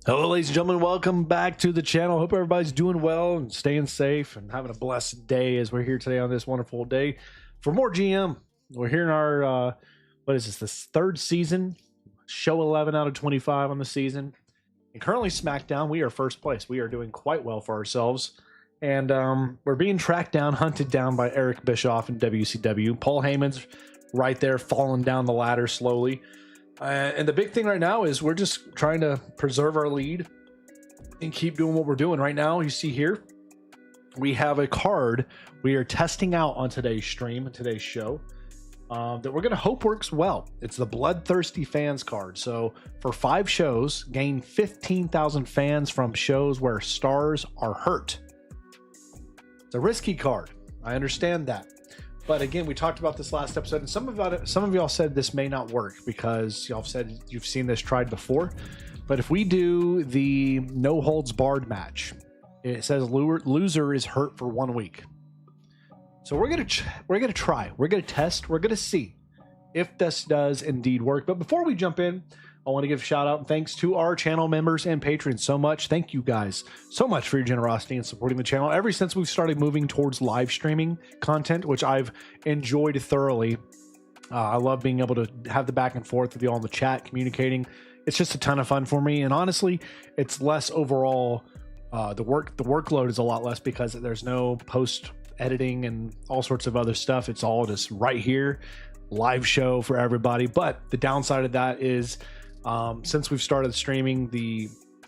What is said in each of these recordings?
Hello, ladies and gentlemen. Welcome back to the channel. Hope everybody's doing well and staying safe and having a blessed day as we're here today on this wonderful day for more GM. We're here in our, what is this third season, show 11 out of 25 on the season. And currently SmackDown, we are first place. We are doing quite well for ourselves. And we're being tracked down, hunted down by Eric Bischoff in WCW. Paul Heyman's right there, falling down the ladder slowly. And the big thing right now is we're just trying to preserve our lead and keep doing what we're doing. Right now, you see here, we have a card we are testing out on today's stream and today's show that we're going to hope works well. It's the Bloodthirsty Fans card. So for 5 shows, gain 15,000 fans from shows where stars are hurt. It's a risky card. I understand that. But again, we talked about this last episode, and some of y'all said this may not work because y'all said you've seen this tried before. But if we do the no holds barred match, it says loser is hurt for 1 week. So we're gonna try, we're gonna test, we're gonna see if this does indeed work. But before we jump in, I want to give a shout out and thanks to our channel members and patrons so much. Thank you guys so much for your generosity and supporting the channel ever since we've started moving towards live streaming content, which I've enjoyed thoroughly. I love being able to have the back and forth with you all in the chat, communicating. It's just a ton of fun for me. And honestly, it's less overall. The workload is a lot less because there's no post editing and all sorts of other stuff. It's all just right here, live show for everybody. But the downside of that is, since we've started streaming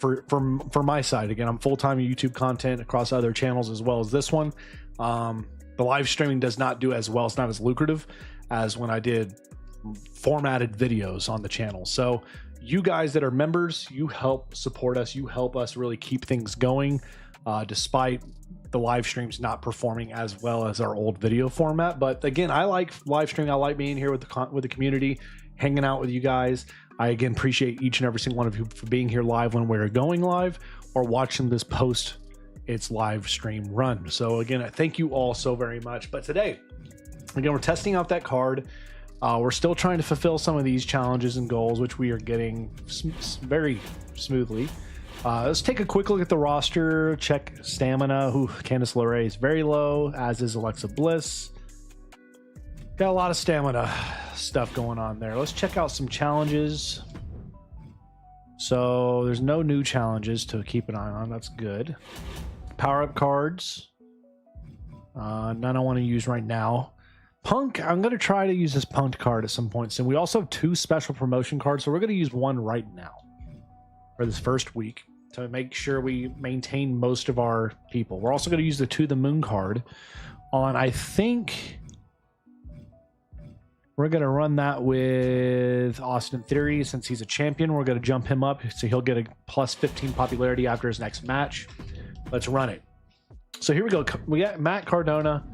for my side, again, I'm full-time YouTube content across other channels as well as this one. The live streaming does not do as well. It's not as lucrative as when I did formatted videos on the channel. So you guys that are members, you help support us. You help us really keep things going, despite the live streams not performing as well as our old video format. But again, I like live streaming. I like being here with the community, hanging out with you guys. I again appreciate each and every single one of you for being here live when we're going live or watching this post its live stream run. So again, I thank you all so very much. But today, again, we're testing out that card. We're still trying to fulfill some of these challenges and goals, which we are getting very smoothly. Let's take a quick look at the roster, check stamina. Candice LeRae is very low, as is Alexa Bliss. Got a lot of stamina stuff going on there. Let's check out some challenges. So there's no new challenges to keep an eye on. That's good. Power-up cards. None I want to use right now. Punk, I'm going to try to use this Punk card at some point soon. We also have 2 special promotion cards, so we're going to use one right now for this first week to make sure we maintain most of our people. We're also going to use the To the Moon card on, I think... We're going to run that with Austin Theory. Since he's a champion, we're going to jump him up so he'll get a plus 15 popularity after his next match. Let's run it. So here we go. We got Matt Cardona.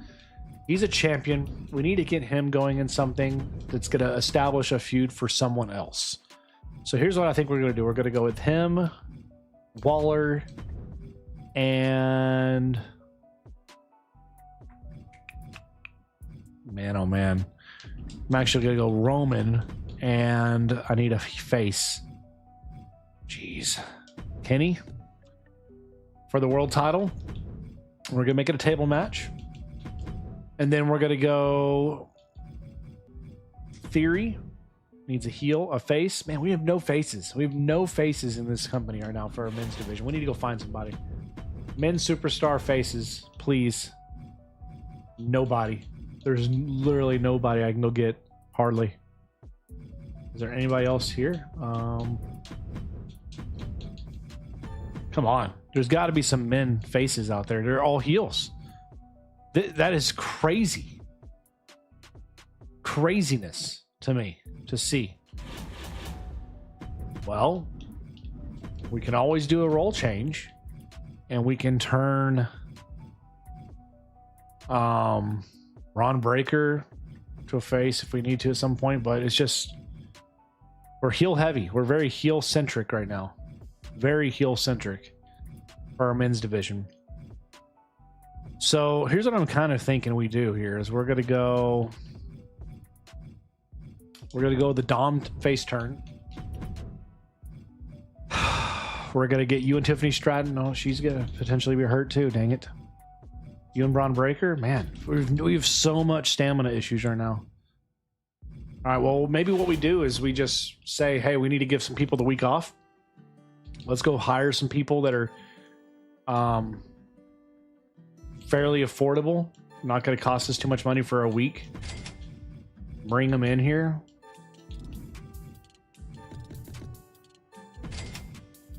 He's a champion. We need to get him going in something that's going to establish a feud for someone else. So here's what I think we're going to do. We're going to go with him, Waller, and... Man, oh man. I'm actually going to go Roman, and I need a face. Jeez. Kenny for the world title. We're going to make it a table match. And then we're going to go Theory. Needs a heel, a face. Man, we have no faces. We have no faces in this company right now for our men's division. We need to go find somebody. Men's superstar faces, please. Nobody. There's literally nobody I can go get. Hardly. Is there anybody else here? Come on. There's got to be some men faces out there. They're all heels. That is crazy. Craziness to me to see. Well, we can always do a role change, and we can turn Ron Breaker to a face if we need to at some point, but it's just, we're heel heavy. We're very heel centric right now. Very heel centric for our men's division. So here's what I'm kind of thinking we do here is we're going to go with the Dom face turn. we're going to get you and Tiffany Stratton. Oh, she's going to potentially be hurt too. Dang it. You and Braun Breaker? Man, we have so much stamina issues right now. All right, well, maybe what we do is we just say, hey, we need to give some people the week off. Let's go hire some people that are fairly affordable. Not going to cost us too much money for a week. Bring them in here.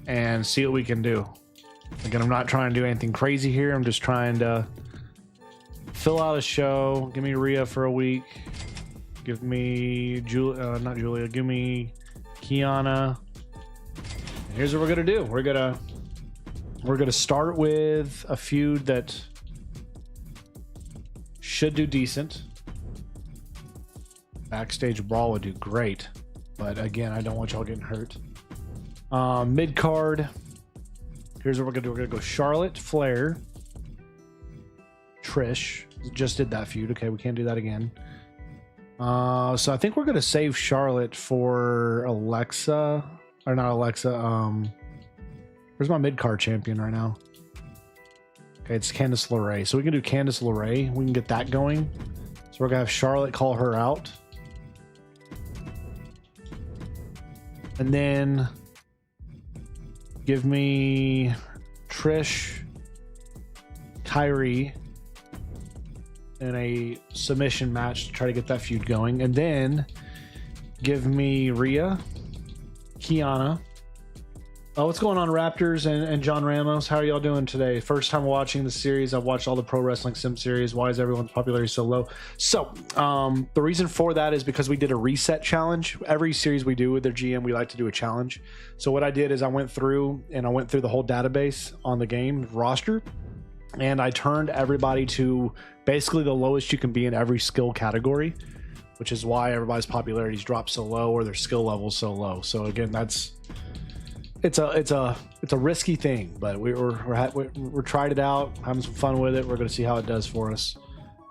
And see what we can do. Again, I'm not trying to do anything crazy here. I'm just trying to fill out a show. Give me Rhea for a week. Give me not Julia. Give me Kiana. Here's what we're gonna do. We're gonna start with a feud that should do decent. Backstage brawl would do great, but again, I don't want y'all getting hurt. Mid card. Here's what we're gonna do. We're gonna go Charlotte, Flair, Trish. Just did that feud. Okay, we can't do that again. So I think we're gonna save Charlotte for Alexa, or not Alexa. Where's my mid card champion right now? Okay, it's Candice LeRae. So we can do Candice LeRae. We can get that going. So we're gonna have Charlotte call her out, and then give me Trish, Kyrie in a submission match to try to get that feud going. And then give me Rhea, Kiana. Oh, what's going on, Raptors and John Ramos? How are y'all doing today? First time watching the series. I've watched all the Pro Wrestling Sim series. Why is everyone's popularity so low? So the reason for that is because we did a reset challenge. Every series we do with their GM, we like to do a challenge. So what I did is I went through the whole database on the game roster, and I turned everybody to basically the lowest you can be in every skill category, which is why everybody's popularity's dropped so low or their skill level's so low. So again, it's a risky thing, but we're tried it out, having some fun with it. We're going to see how it does for us.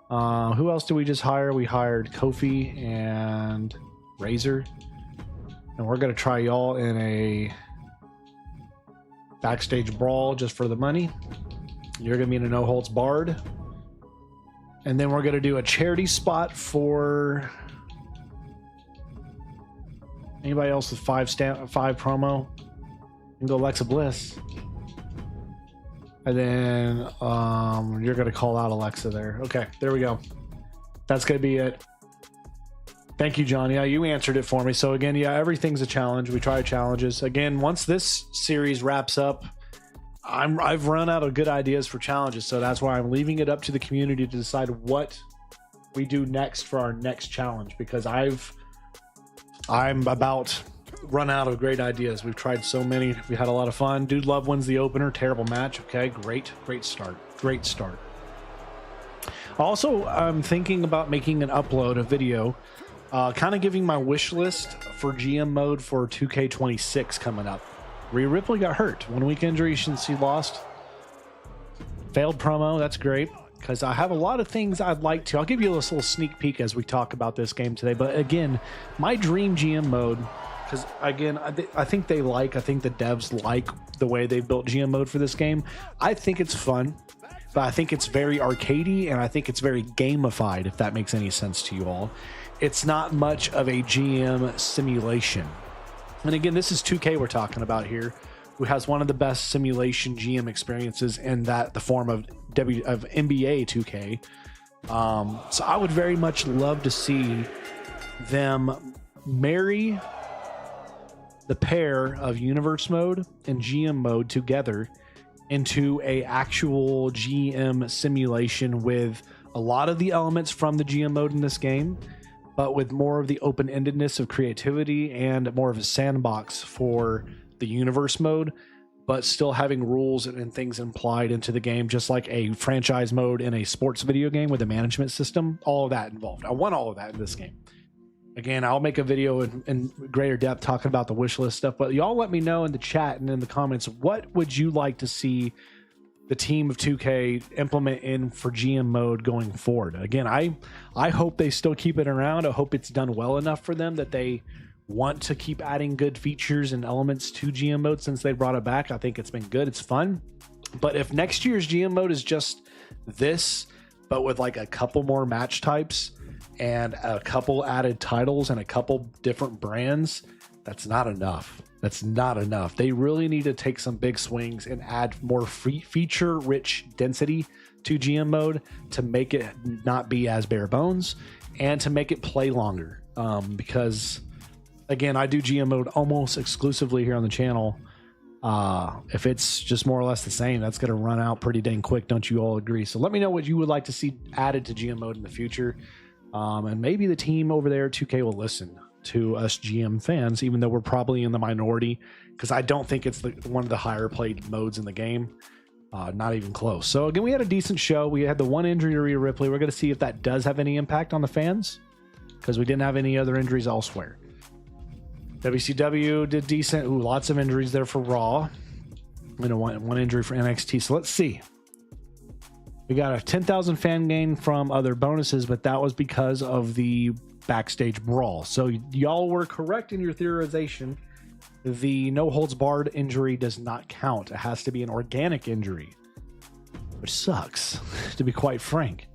Who else did we just hire? We hired Kofi and Razor, and we're going to try y'all in a backstage brawl just for the money. You're going to be in a no holds barred, and then we're going to do a charity spot for anybody else with five promo. You can go Alexa Bliss. And then you're going to call out Alexa there. Okay, there we go. That's going to be it. Thank you, John. Yeah, you answered it for me. So again, yeah, everything's a challenge. We try challenges. Again, once this series wraps up, I've run out of good ideas for challenges. So that's why I'm leaving it up to the community to decide what we do next for our next challenge, because I'm about run out of great ideas. We've tried so many. We had a lot of fun. Dude Love wins the opener. Terrible match. Okay, great start. Great start. Also, I'm thinking about making an upload, a video, kind of giving my wish list for GM mode for 2K26 coming up. Rhea Ripley got hurt. 1 week injury since she lost. Failed promo. That's great, because I have a lot of things I'd like to. I'll give you a little sneak peek as we talk about this game today. But again, my dream GM mode, because again, I think the devs like the way they built GM mode for this game. I think it's fun, but I think it's very arcadey, and I think it's very gamified, if that makes any sense to you all. It's not much of a GM simulation. And again, this is 2K we're talking about here, who has one of the best simulation GM experiences in the form of NBA 2K. So I would very much love to see them marry the pair of universe mode and GM mode together into a actual GM simulation with a lot of the elements from the GM mode in this game, but with more of the open-endedness of creativity and more of a sandbox for the universe mode, but still having rules and things implied into the game, just like a franchise mode in a sports video game with a management system. All of that involved. I want all of that in this game. Again, I'll make a video in greater depth talking about the wish list stuff, but y'all let me know in the chat and in the comments, what would you like to see the team of 2K implement in for GM mode going forward? Again, I hope they still keep it around. I hope it's done well enough for them that they want to keep adding good features and elements to GM mode since they brought it back. I think it's been good. It's fun. But if next year's GM mode is just this, but with like a couple more match types and a couple added titles and a couple different brands, that's not enough. That's not enough. They really need to take some big swings and add more feature-rich density to GM mode to make it not be as bare bones and to make it play longer. Because, again, I do GM mode almost exclusively here on the channel. If it's just more or less the same, that's going to run out pretty dang quick. Don't you all agree? So let me know what you would like to see added to GM mode in the future. And maybe the team over there at 2K will listen to us GM fans, even though we're probably in the minority, because I don't think it's one of the higher played modes in the game. Not even close. So again, we had a decent show. We had the one injury to Rhea Ripley. We're going to see if that does have any impact on the fans, because we didn't have any other injuries elsewhere. WCW did decent. Ooh, lots of injuries there for Raw. And one injury for NXT. So let's see. We got a 10,000 fan gain from other bonuses, but that was because of the backstage brawl. So y'all were correct in your theorization. The no holds barred injury does not count. It has to be an organic injury, which sucks, to be quite frank.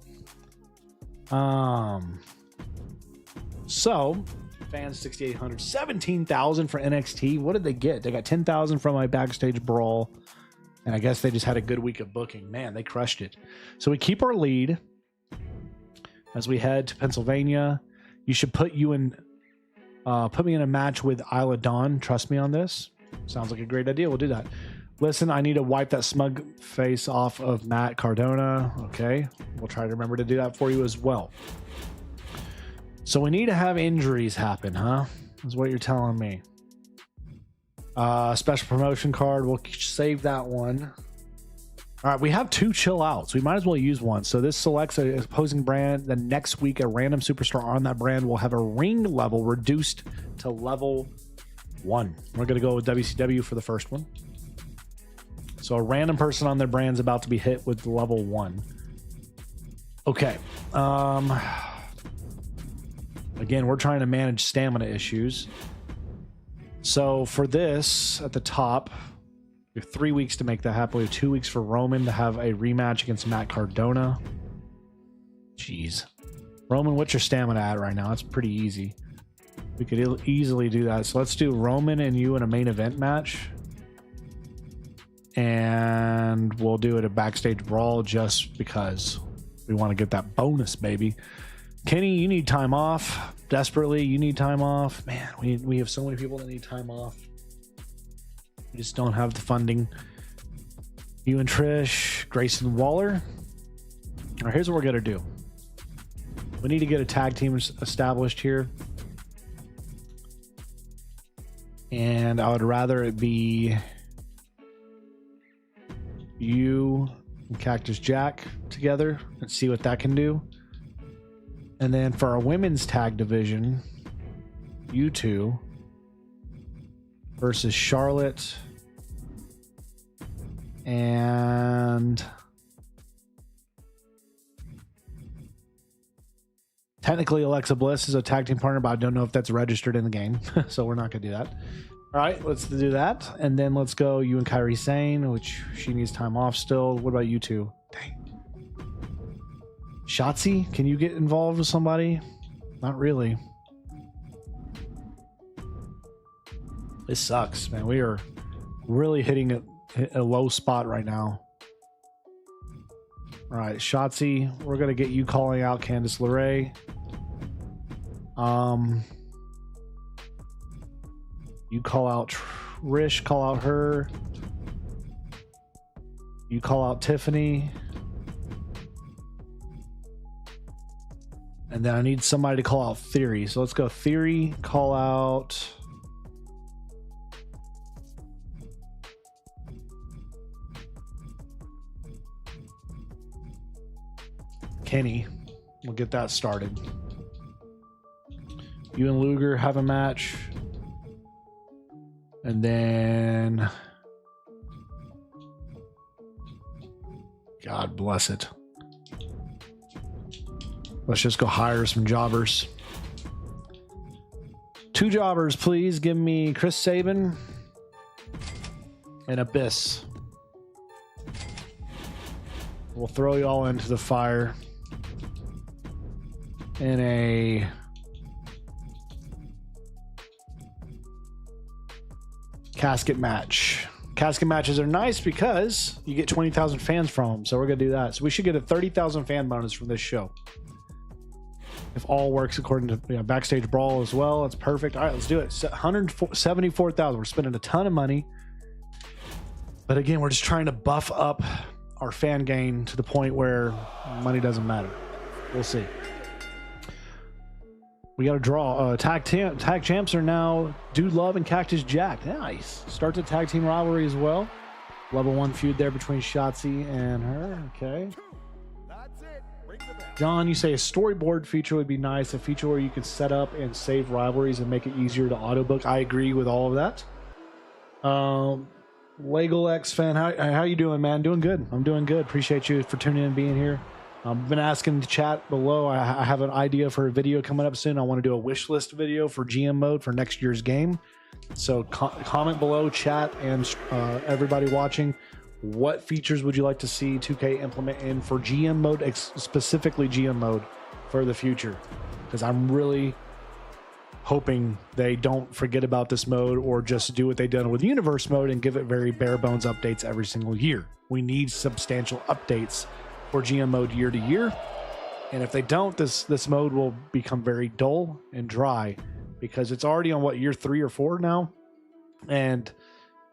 So fans 6,800, 17,000 for NXT. What did they get? They got 10,000 from my backstage brawl, and I guess they just had a good week of booking. Man, they crushed it. So we keep our lead as we head to Pennsylvania. You should put me in a match with Isla Dawn. Trust me on this. Sounds like a great idea. We'll do that. Listen, I need to wipe that smug face off of Matt Cardona. Okay, we'll try to remember to do that for you as well. So we need to have injuries happen, huh? That's what you're telling me. Special promotion card. We'll save that one. All right, we have 2 chill outs. We might as well use one. So this selects an opposing brand. The next week, a random superstar on that brand will have a ring level reduced to level 1. We're going to go with WCW for the first one. So a random person on their brand's about to be hit with level 1. Okay. Again, we're trying to manage stamina issues. So for this, at the top, we have 3 weeks to make that happen. We have 2 weeks for Roman to have a rematch against Matt Cardona. Jeez. Roman, what's your stamina at right now? That's pretty easy. We could easily do that. So let's do Roman and you in a main event match. And we'll do it a backstage brawl just because we want to get that bonus, baby. Kenny, you need time off. Desperately, you need time off. Man, we have so many people that need time off. We just don't have the funding. You and Trish, Grayson Waller. All right, here's what we're going to do. We need to get a tag team established here. And I would rather it be you and Cactus Jack together and see what that can do. And then for our women's tag division, you two versus Charlotte and technically Alexa Bliss is a tag team partner, but I don't know if that's registered in the game. So we're not going to do that. All right, let's do that. And then let's go you and Kairi Sane, which she needs time off still. What about you two? Dang. Shotzi, can you get involved with somebody? Not really. This sucks, man. We are really hitting a low spot right now. All right, Shotzi, we're going to get you calling out Candice LeRae. You call out Trish, call out her. You call out Tiffany. And then I need somebody to call out Theory. So let's go Theory, call out... Kenny. We'll get that started. You and Luger have a match. And then... God bless it. Let's just go hire some jobbers. 2 jobbers, please. Give me Chris Sabin and Abyss. We'll throw you all into the fire in a casket match. Casket matches are nice because you get 20,000 fans from them. So we're going to do that. So we should get a 30,000 fan bonus from this show. If all works according to Backstage Brawl as well, it's perfect. All right, let's do it. 174,000. We're spending a ton of money. But again, we're just trying to buff up our fan gain to the point where money doesn't matter. We'll see. We got to draw. Tag champs are now Dude Love and Cactus Jack. Nice. Start the tag team rivalry as well. Level 1 feud there between Shotzi and her. Okay. John, you say a storyboard feature would be nice. A feature where you could set up and save rivalries and make it easier to auto book. I agree with all of that. Lego X fan, how you doing, man? Doing good. I'm doing good. Appreciate you for tuning in and being here. I've been asking to chat below. I have an idea for a video coming up soon. I want to do a wish list video for GM mode for next year's game. So comment below, chat, and everybody watching. What features would you like to see 2K implement in for GM mode, specifically GM mode for the future? Because I'm really hoping they don't forget about this mode or just do what they've done with universe mode and give it very bare bones updates every single year. We need substantial updates for GM mode year to year. And if they don't, this mode will become very dull and dry because it's already on year 3 or 4 now. And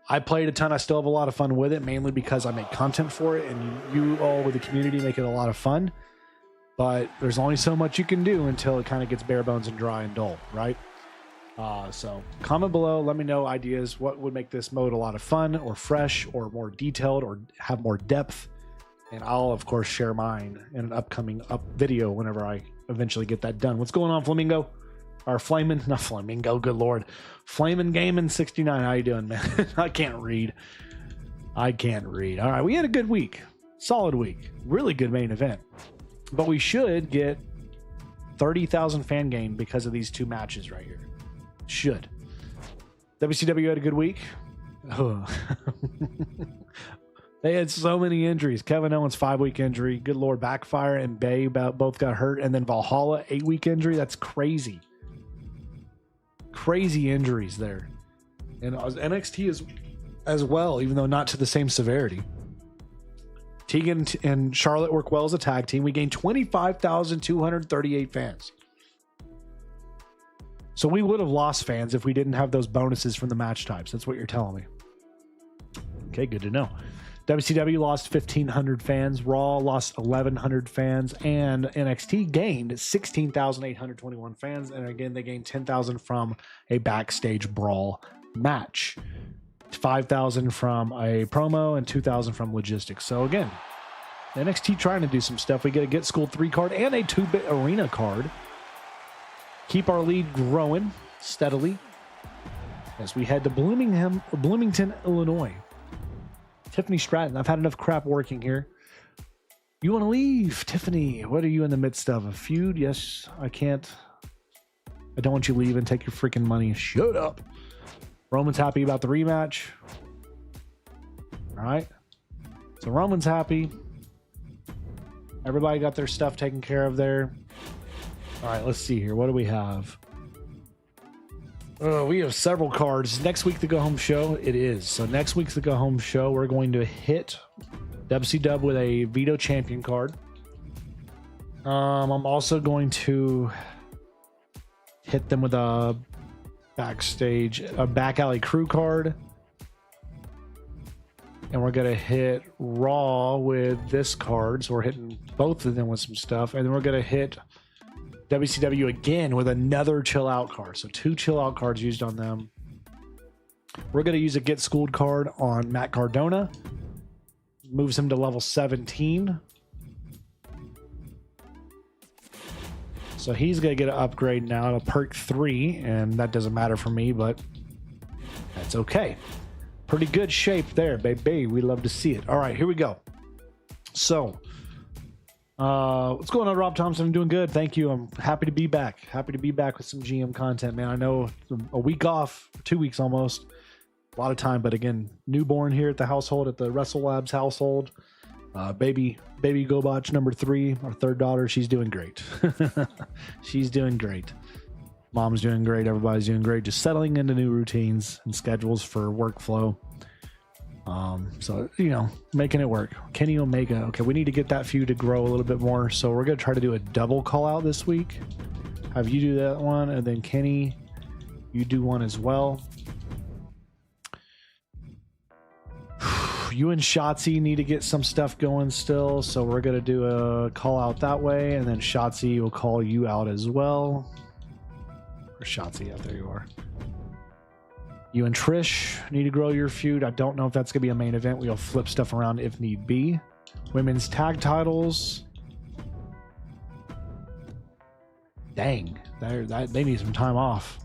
I played a ton. I still have a lot of fun with it, mainly because I make content for it, and you all with the community make it a lot of fun. But there's only so much you can do until it kind of gets bare bones and dry and dull, right? So comment below. Let me know ideas. What would make this mode a lot of fun or fresh or more detailed or have more depth? And I'll, of course, share mine in an upcoming video whenever I eventually get that done. What's going on, Flamingo? Or Flamin', not Flamingo, good lord. Flamin' Gaming 69, how you doing, man? I can't read. All right, we had a good week. Solid week. Really good main event. But we should get 30,000 fan gain because of these 2 matches right here. Should. WCW had a good week. Oh. They had so many injuries. Kevin Owens, 5-week injury. Good lord, Backfire and Bay both got hurt. And then Valhalla, 8-week injury. That's crazy. Crazy injuries there. And NXT is as well, even though not to the same severity. Tegan and Charlotte work well as a tag team. We gained 25,238 fans. So we would have lost fans if we didn't have those bonuses from the match types. That's what you're telling me. Okay, good to know. WCW lost 1,500 fans. Raw lost 1,100 fans. And NXT gained 16,821 fans. And again, they gained 10,000 from a backstage brawl match. 5,000 from a promo and 2,000 from logistics. So again, NXT trying to do some stuff. We get a Get Schooled 3 card and a 2-bit arena card. Keep our lead growing steadily as we head to Bloomington, Illinois. Tiffany Stratton, I've had enough crap working here. You want to leave, Tiffany? What are you in the midst of? A feud? Yes, I can't. I don't want you leaving. Take your freaking money. Shut up. Roman's happy about the rematch. All right. So Roman's happy. Everybody got their stuff taken care of there. All right, let's see here. What do we have? We have several cards. Next week, the Go Home Show, it is. So next week's the Go Home Show, we're going to hit WCW with a Veto Champion card. I'm also going to hit them with a back alley crew card. And we're going to hit Raw with this card. So we're hitting both of them with some stuff. And then we're going to hit WCW again with another chill out card. So 2 chill out cards used on them. We're going to use a Get Schooled card on Matt Cardona. Moves him to level 17. So he's going to get an upgrade now to perk 3. And that doesn't matter for me, but that's okay. Pretty good shape there, baby. We love to see it. All right, here we go. So What's going on, Rob Thompson? I'm doing good. Thank you. I'm happy to be back. Happy to be back with some GM content, man. I know a week off, 2 weeks almost. A lot of time, but again, newborn here at the household, at the Wrestle Labs household. Baby Gobotch number 3, our third daughter. She's doing great. She's doing great. Mom's doing great. Everybody's doing great. Just settling into new routines and schedules for workflow. So, making it work. Kenny Omega. Okay, we need to get that feud to grow a little bit more. So we're going to try to do a double call out this week. Have you do that one, and then Kenny, you do one as well. You and Shotzi need to get some stuff going still. So we're going to do a call out that way. And then Shotzi will call you out as well. Or Shotzi, out there you are. You and Trish need to grow your feud. I don't know if that's going to be a main event. We'll flip stuff around if need be. Women's tag titles. Dang. They need some time off.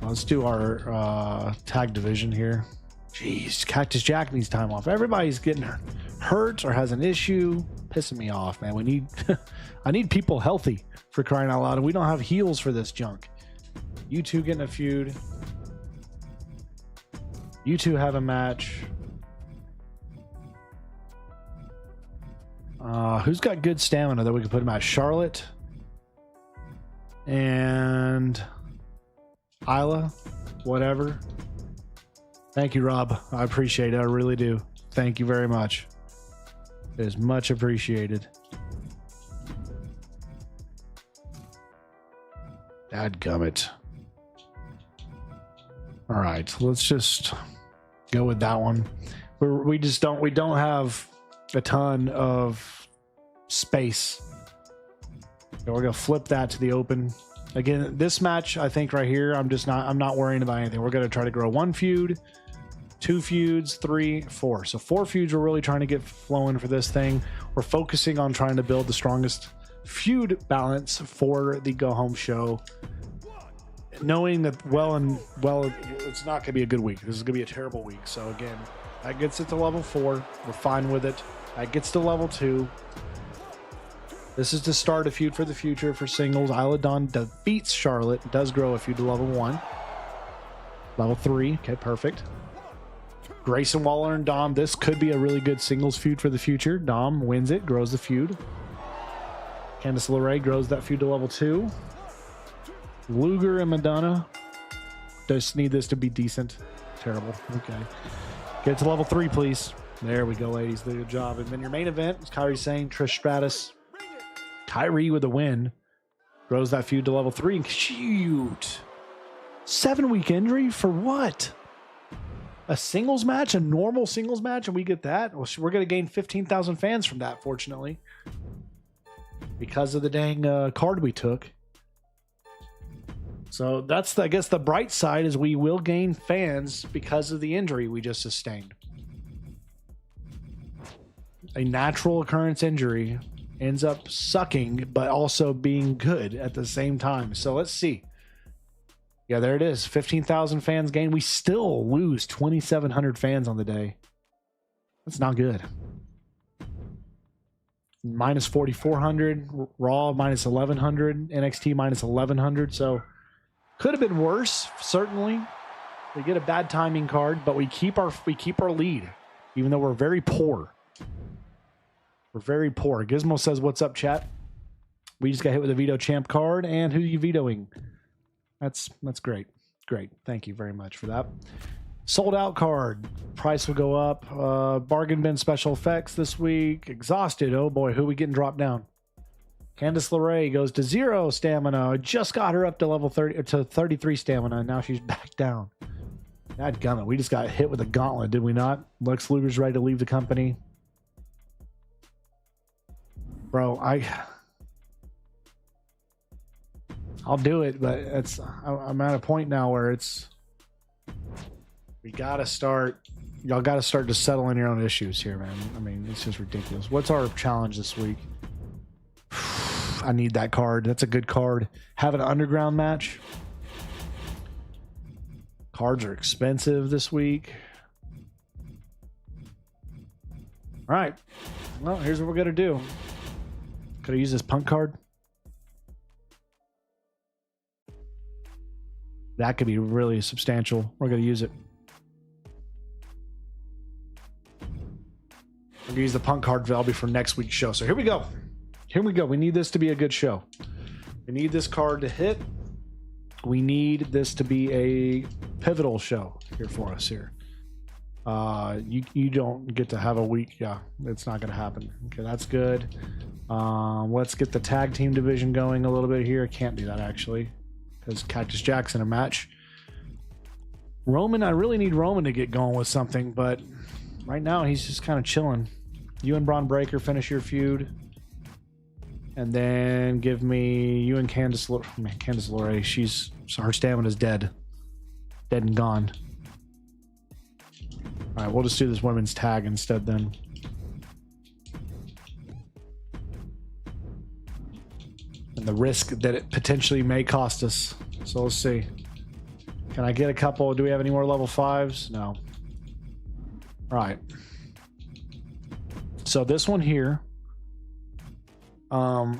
Let's do our tag division here. Jeez, Cactus Jack needs time off. Everybody's getting hurt or has an issue. Pissing me off, man. We need... I need people healthy, for crying out loud, and we don't have heels for this junk. You two getting a feud. You two have a match. Who's got good stamina that we can put him at? Charlotte and Isla, whatever. Thank you, Rob. I appreciate it. I really do. Thank you very much. It is much appreciated. Dadgummit. All right, let's just go with that one. We don't have a ton of space. So we're gonna flip that to the open. Again, this match, I think right here, I'm not worrying about anything. We're gonna try to grow 1 feud, 2 feuds, 3, 4. So 4 feuds we're really trying to get flowing for this thing. We're focusing on trying to build the strongest feud balance for the go home show, knowing that it's not gonna be a good week. This is gonna be a terrible week. So again, that gets it to level 4. We're fine with it. That gets to level 2. This is to start a feud for the future for singles. Isla Dawn defeats Charlotte, does grow a feud to level 1. Level 3, okay, perfect. Grayson Waller and Dom, this could be a really good singles feud for the future. Dom wins it, grows the feud. Candice LeRae grows that feud to level 2. Luger and Madonna just need this to be decent. Terrible. Okay. Get to level 3, please. There we go, ladies. Good job. And then your main event is Kairi Sane, Trish Stratus. Kairi with a win. Grows that feud to level 3. Shoot. 7-week injury for what? A singles match? A normal singles match? And we get that? Well, we're going to gain 15,000 fans from that, fortunately. Because of the dang card we took. So that's, I guess, the bright side is we will gain fans because of the injury we just sustained. A natural occurrence injury ends up sucking, but also being good at the same time. So let's see. Yeah, there it is. 15,000 fans gained. We still lose 2,700 fans on the day. That's not good. Minus 4,400. Raw minus 1,100. NXT minus 1,100. So could have been worse, certainly. We get a bad timing card, but we keep our lead, even though we're very poor. We're very poor. Gizmo says, "What's up, chat?" We just got hit with a veto champ card, and who are you vetoing? That's great. Great. Thank you very much for that. Sold out card. Price will go up. Bargain bin special effects this week. Exhausted. Oh boy, who are we getting dropped down? Candice LeRae goes to 0 stamina. I just got her up to level 30 to 33 stamina, and now she's back down. Dadgummit. We just got hit with a gauntlet, did we not? Lex Luger's ready to leave the company. Bro, I'll do it, but I'm at a point now where we gotta start. Y'all gotta start to settle in your own issues here, man. I mean, it's just ridiculous. What's our challenge this week? I need that card. That's a good card. Have an underground match. Cards are expensive this week. All right. Well, here's what we're going to do. Could I use this punk card? That could be really substantial. We're going to use it. We're going to use the punk card value for next week's show. So here we go. Here we go. We need this to be a good show. We need this card to hit. We need this to be a pivotal show here for us here. You don't get to have a week. Yeah, it's not going to happen. Okay, that's good. Let's get the tag team division going a little bit here. I can't do that actually because Cactus Jack's in a match. Roman, I really need Roman to get going with something, but right now he's just kind of chilling. You and Braun Breaker finish your feud. And then give me you and Candice LeRae. Her stamina's dead. Dead and gone. All right, we'll just do this women's tag instead then. And the risk that it potentially may cost us. So let's see. Can I get a couple? Do we have any more level 5s? No. All right. So this one here. Let's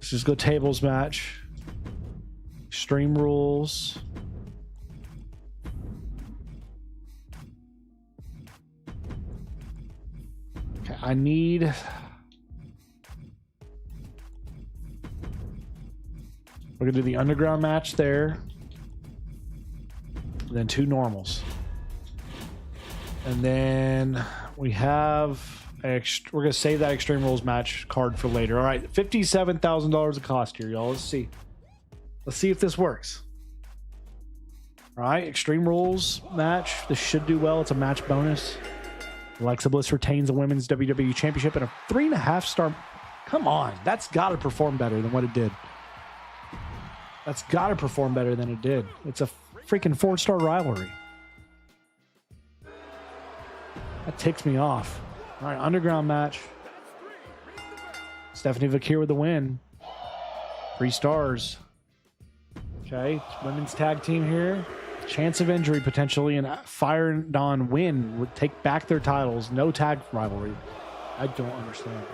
just go tables match. Extreme Rules. Okay, I need... We're going to do the underground match there. And then 2 normals. And then we have... we're going to save that Extreme Rules match card for later. All right, $57,000 a cost here, y'all. Let's see. Let's see if this works. All right, Extreme Rules match. This should do well. It's a match bonus. Alexa Bliss retains the Women's WWE Championship and a 3.5-star... Come on. That's got to perform better than what it did. That's got to perform better than it did. It's a freaking 4-star rivalry. That ticks me off. All right, underground match. Stephanie Vakir with the win. 3 stars. Okay, women's tag team here. Chance of injury potentially, and Fire and Dawn win would take back their titles. No tag rivalry. I don't understand.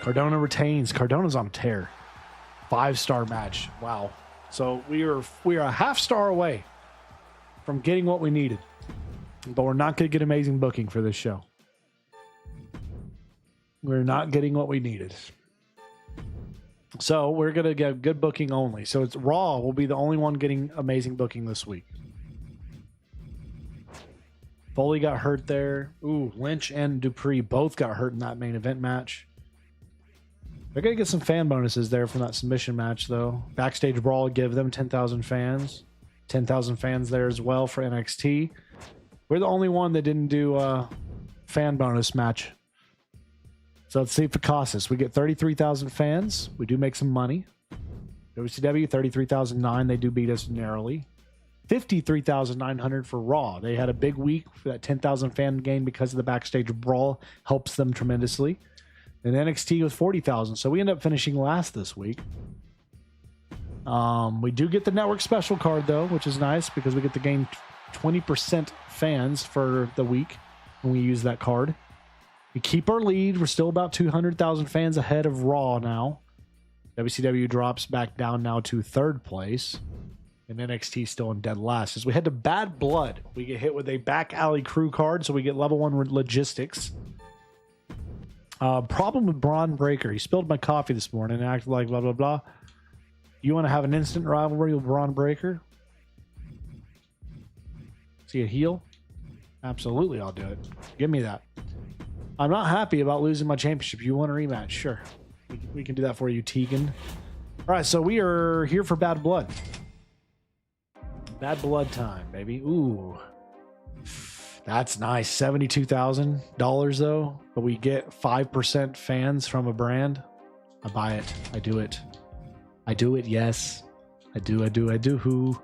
Cardona retains. Cardona's on a tear. 5-star match. Wow. So we are a half-star away from getting what we needed. But we're not going to get amazing booking for this show. We're not getting what we needed. So we're going to get good booking only. So it's Raw will be the only one getting amazing booking this week. Foley got hurt there. Ooh, Lynch and Dupree both got hurt in that main event match. They're going to get some fan bonuses there from that submission match, though. Backstage Brawl give them 10,000 fans. 10,000 fans there as well for NXT. We're the only one that didn't do a fan bonus match. So let's see if it costs us. We get 33,000 fans. We do make some money. WCW, 33,009. They do beat us narrowly. 53,900 for Raw. They had a big week for that 10,000 fan gain because of the Backstage Brawl. Helps them tremendously. And NXT was 40,000. So we end up finishing last this week. We do get the network special card, though, which is nice because we get to gain 20% fans for the week when we use that card. We keep our lead. We're still about 200,000 fans ahead of Raw now. WCW drops back down now to 3rd place. And NXT still in dead last. As we head to Bad Blood, we get hit with a back alley crew card, so we get level 1 logistics. Problem with Braun Breaker. He spilled my coffee this morning and acted like blah, blah, blah. You want to have an instant rivalry with Braun Breaker? See a heel? Absolutely, I'll do it. Give me that. I'm not happy about losing my championship. You want a rematch? Sure. We can do that for you, Tegan. All right, so we are here for Bad Blood. Bad Blood time, baby. Ooh. That's nice. $72,000, though. But we get 5% fans from a brand. I buy it. I do it. I do it, yes. I do. Who?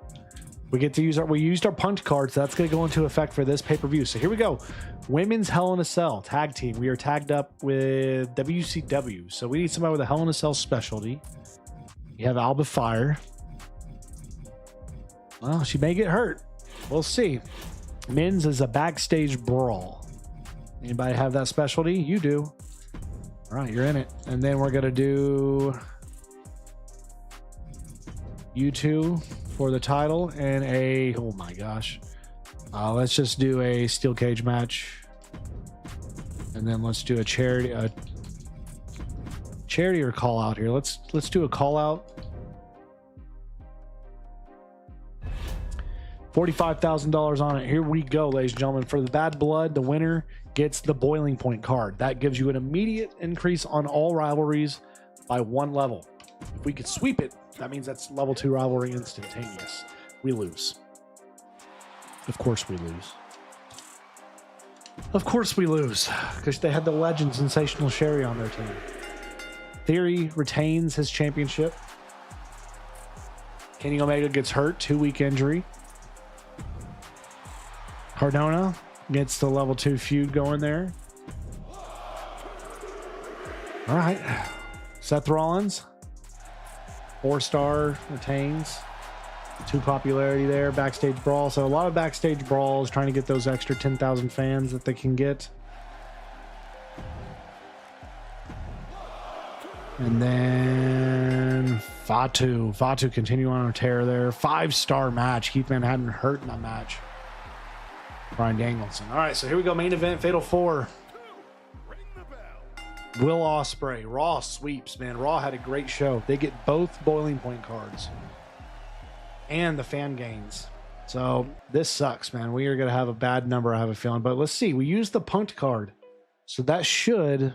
We get to use we used our punch card, so that's going to go into effect for this pay-per-view. So here we go. Women's Hell in a Cell tag team. We are tagged up with WCW. So we need somebody with a Hell in a Cell specialty. You have Alba Fire. Well, she may get hurt. We'll see. Men's is a backstage brawl. Anybody have that specialty? You do. All right, you're in it. And then we're going to do you two for the title and a, oh my gosh. Let's just do a steel cage match. And then let's do a charity or call out here. Let's do a call out. $45,000 on it. Here we go, ladies and gentlemen. For the bad blood, the winner gets the boiling point card. That gives you an immediate increase on all rivalries by 1 level. If we could sweep it, that means that's level 2 rivalry instantaneous. We lose. Of course we lose. Of course we lose, because they had the legend Sensational Sherry on their team. Theory retains his championship. Kenny Omega gets hurt, 2-week injury. Cardona gets the level 2 feud going there. All right. Seth Rollins, 4-star, retains. 2 popularity there. Backstage brawl. So a lot of backstage brawls, trying to get those extra 10,000 fans that they can get. And then Fatu continue on a tear there. 5-star match. Keith Manhattan hurt in that match. Bryan Danielson. All right, so here we go. Main event, Fatal 4. Will Ospreay. Raw sweeps, man. Raw had a great show. They get both boiling point cards and the fan gains. So this sucks, man. We are going to have a bad number, I have a feeling. But let's see. We used the punked card. So that should...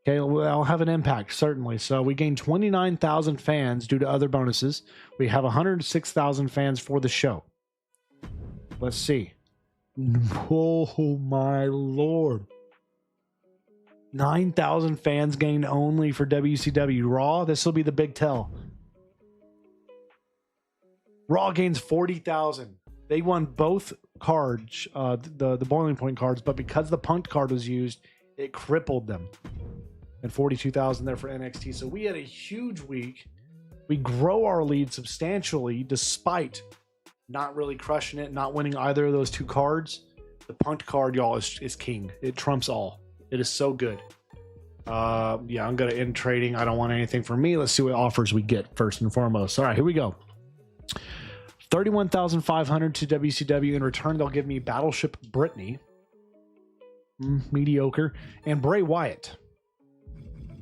Okay, well, I'll have an impact, certainly. So we gained 29,000 fans due to other bonuses. We have 106,000 fans for the show. Let's see. Oh, my Lord. 9,000 fans gained only for WCW. Raw, this will be the big tell. Raw gains 40,000. They won both cards, the boiling point cards, but because the punked card was used, it crippled them. And 42,000 there for NXT. So we had a huge week. We grow our lead substantially despite not really crushing it, not winning either of those 2 cards. The punked card, y'all, is king. It trumps all. It is so good. Yeah, I'm going to end trading. I don't want anything for me. Let's see what offers we get first and foremost. All right, here we go. 31,500 to WCW. In return, they'll give me Battleship Brittany. Mediocre. And Bray Wyatt.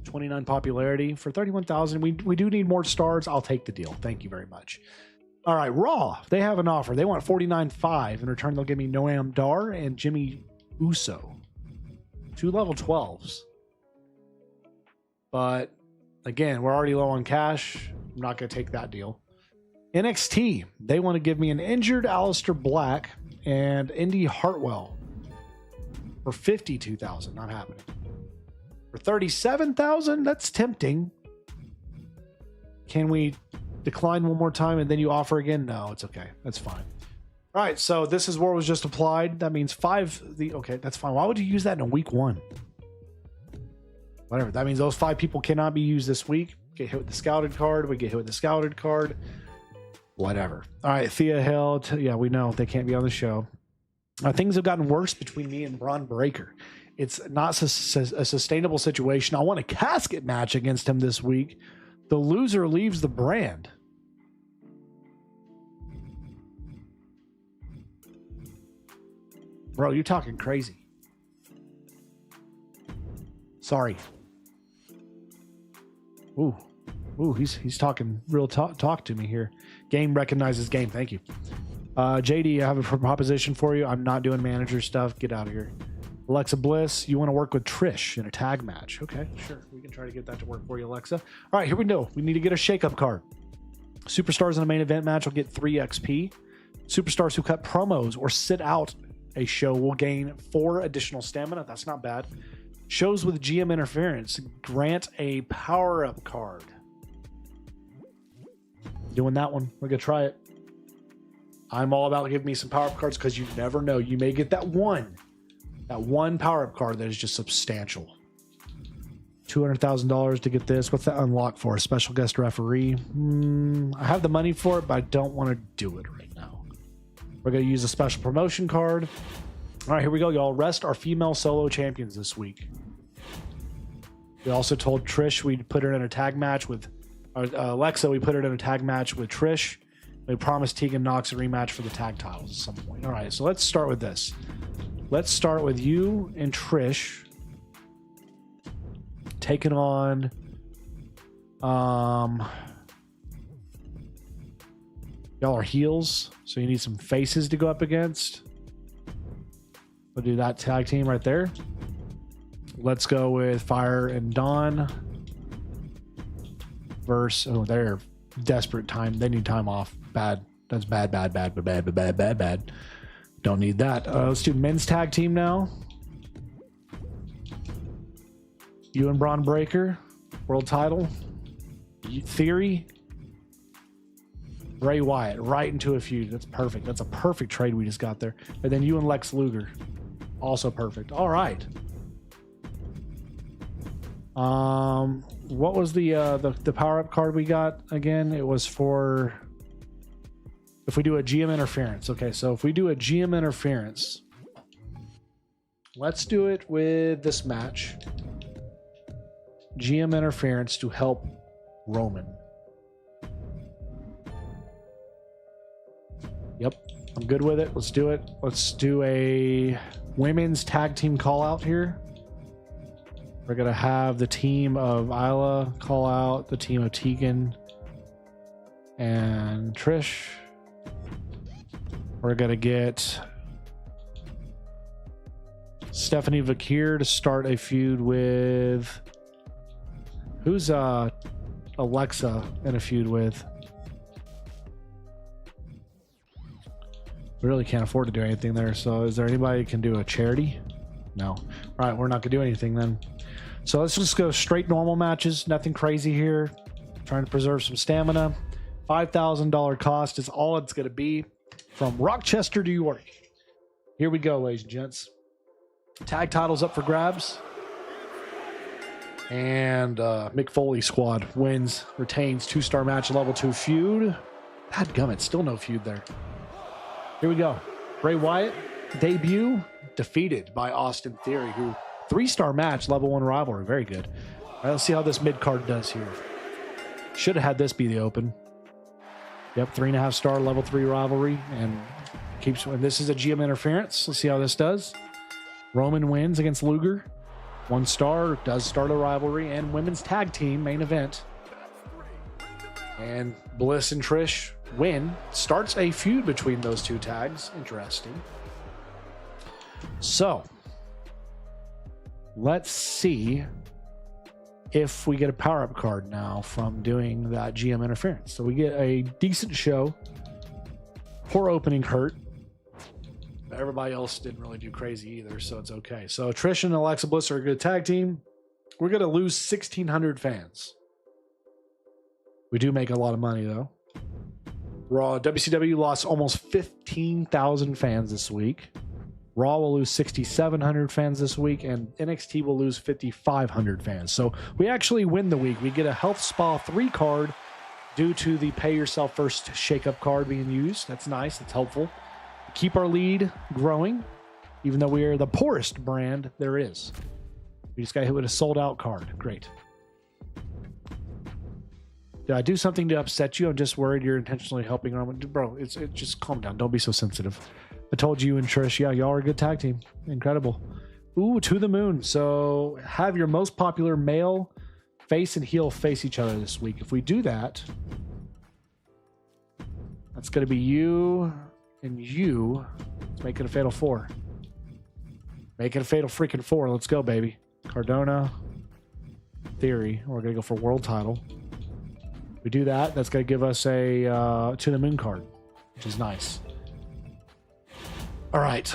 29 popularity for 31,000. We do need more stars. I'll take the deal. Thank you very much. All right, Raw. They have an offer. They want 49.5. In return, they'll give me Noam Dar and Jimmy Uso. 2 level 12s. But again, we're already low on cash. I'm not going to take that deal. NXT. They want to give me an injured Aleister Black and Indy Hartwell for 52,000. Not happening. For 37,000, that's tempting. Can we decline one more time and then you offer again? No, it's okay. That's fine. All right, so this is where it was just applied. That means 5. Okay, that's fine. Why would you use that in week 1? Whatever. That means those 5 people cannot be used this week. Get hit with the scouted card. We get hit with the scouted card. Whatever. All right, Thea Hill. Yeah, we know they can't be on the show. Things have gotten worse between me and Braun Breaker. It's not a sustainable situation. I want a casket match against him this week. The loser leaves the brand. Bro, you're talking crazy. Sorry. Ooh, he's talking real talk to me here. Game recognizes game. Thank you. JD, I have a proposition for you. I'm not doing manager stuff. Get out of here. Alexa Bliss, you want to work with Trish in a tag match. Okay, sure. We can try to get that to work for you, Alexa. All right, here we go. We need to get a shakeup card. Superstars in a main event match will get 3 XP. Superstars who cut promos or sit out a show will gain 4 additional stamina. That's not bad. Shows with GM interference grant a power-up card. Doing that one. We're going to try it. I'm all about giving me some power-up cards because you never know. You may get that one power-up card that is just substantial. $200,000 to get this. What's that unlock for? A special guest referee. I have the money for it, but I don't want to do it right now. We're going to use a special promotion card. All right, here we go, y'all. Rest our female solo champions this week. We also told Trish we'd put her in a tag match with Alexa. We put her in a tag match with Trish. We promised Tegan Knox a rematch for the tag titles at some point. All right, so let's start with this. Let's start with you and Trish taking on y'all are heels, so you need some faces to go up against. We'll do that tag team right there. Let's go with Fire and Dawn versus, oh, they're desperate time. They need time off. Bad. That's bad. Don't need that. Let's do men's tag team now. You and Braun Breaker, world title. Theory. Bray Wyatt, right into a feud. That's perfect. That's a perfect trade we just got there. And then you and Lex Luger, also perfect. All right. What was the power up card we got again? It was for if we do a GM interference. Okay, so if we do a GM interference, let's do it with this match. GM interference to help Roman. Yep, I'm good with it. Let's do it. Let's do a women's tag team call out here. We're going to have the team of Isla call out, the team of Tegan and Trish. We're going to get Stephanie Vakir to start a feud with... Who's Alexa in a feud with? We really can't afford to do anything there. So is there anybody who can do a charity? No. All right, we're not going to do anything then. So let's just go straight normal matches. Nothing crazy here. Trying to preserve some stamina. $5,000 cost is all it's going to be from Rochester, New York. Here we go, ladies and gents. Tag titles up for grabs. And Mick Foley squad wins, retains 2-star match, level 2 feud. Dadgummit, still no feud there. Here we go. Bray Wyatt debut defeated by Austin Theory, who 3-star match, level 1 rivalry. Very good. All right, let's see how this mid card does here. Should have had this be the open. Yep, 3.5-star level 3 rivalry, and keeps. And this is a GM interference. Let's see how this does. Roman wins against Luger. 1 star, does start a rivalry, and women's tag team main event. And Bliss and Trish win. Starts a feud between those two tags. Interesting. So, let's see if we get a power-up card now from doing that GM interference. So we get a decent show. Poor opening hurt. Everybody else didn't really do crazy either, so it's okay. So Trish and Alexa Bliss are a good tag team. We're going to lose 1,600 fans. We do make a lot of money, though. Raw, WCW lost almost 15,000 fans this week. Raw will lose 6,700 fans this week, and NXT will lose 5,500 fans. So we actually win the week. We get a Health Spa 3 card due to the Pay Yourself First shake-up card being used. That's nice. That's helpful. Keep our lead growing, even though we are the poorest brand there is. We just got hit with a sold-out card. Great. Did I do something to upset you? I'm just worried you're intentionally helping Roman. Bro, it's just calm down. Don't be so sensitive. I told you and Trish, yeah, y'all are a good tag team. Incredible. Ooh, to the moon. So have your most popular male face and heel face each other this week. If we do that, that's going to be you and you. Let's make it a fatal 4. Make it a fatal freaking 4. Let's go, baby. Cardona, Theory. We're going to go for world title. We do that. That's going to give us a to the moon card, which is nice. All right.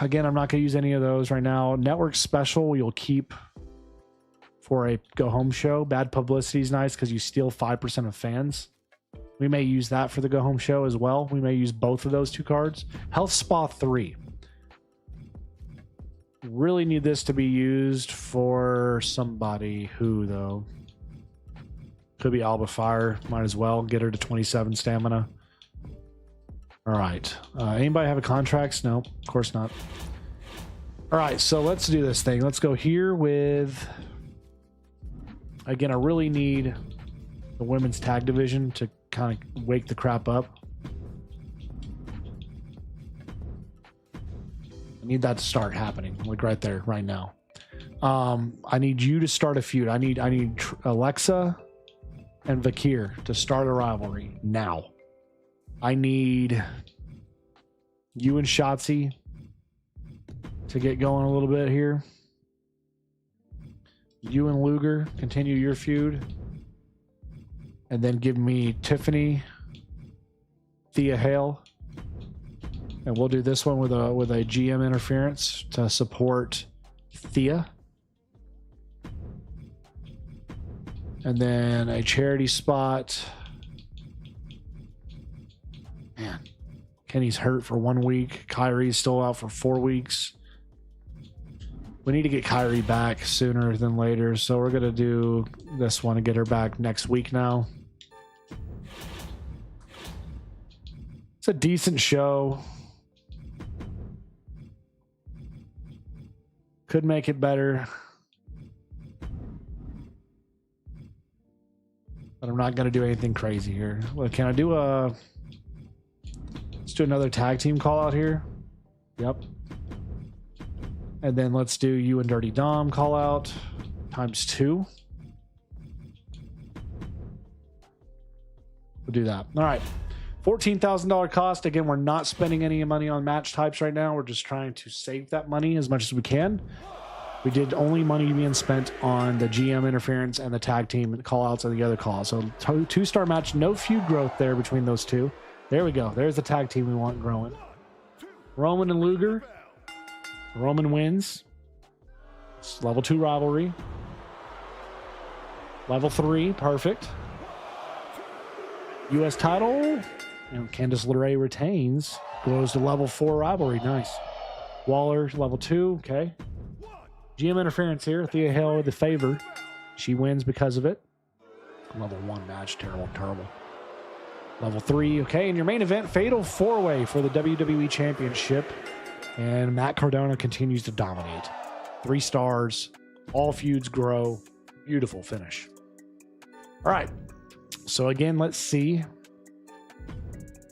Again, I'm not going to use any of those right now. Network special you'll keep for a go home show. Bad publicity is nice because you steal 5% of fans. We may use that for the go home show as well. We may use both of those 2 cards. Health Spa 3. Really need this to be used for somebody. Who, though? Could be Alba Fire. Might as well get her to 27 stamina. All right. Anybody have a contracts? No, of course not. All right, so let's do this thing. Let's go here with... Again, I really need the women's tag division to kind of wake the crap up. I need that to start happening, like right there, right now. I need you to start a feud. I need Alexa and Vakir to start a rivalry now. I need you and Shotzi to get going a little bit here. You and Luger continue your feud, and then give me Tiffany, Thea Hale. And we'll do this one with a GM interference to support Thea. And then a charity spot. Man, Kenny's hurt for 1 week. Kyrie's still out for 4 weeks. We need to get Kyrie back sooner than later. So we're going to do this one and get her back next week now. It's a decent show. Could make it better. But I'm not going to do anything crazy here. Well, can I do let's do another tag team call out here. Yep. And then let's do you and Dirty Dom call out ×2. We'll do that. All right. $14,000 cost. Again, we're not spending any money on match types right now. We're just trying to save that money as much as we can. We did only money being spent on the GM interference and the tag team call outs and the other calls. So 2-star match, no feud growth there between those two. There we go. There's the tag team we want growing. Roman and Luger. Roman wins. It's level 2 rivalry. Level 3, perfect. U.S. title. And Candice LeRae retains. Goes to level 4 rivalry. Nice. Waller, level 2. Okay. GM interference here. Thea Hale with the favor. She wins because of it. Level 1 match. Terrible, terrible. Level 3. Okay. And your main event, Fatal 4-Way for the WWE Championship. And Matt Cardona continues to dominate. 3 stars. All feuds grow. Beautiful finish. All right. So again, let's see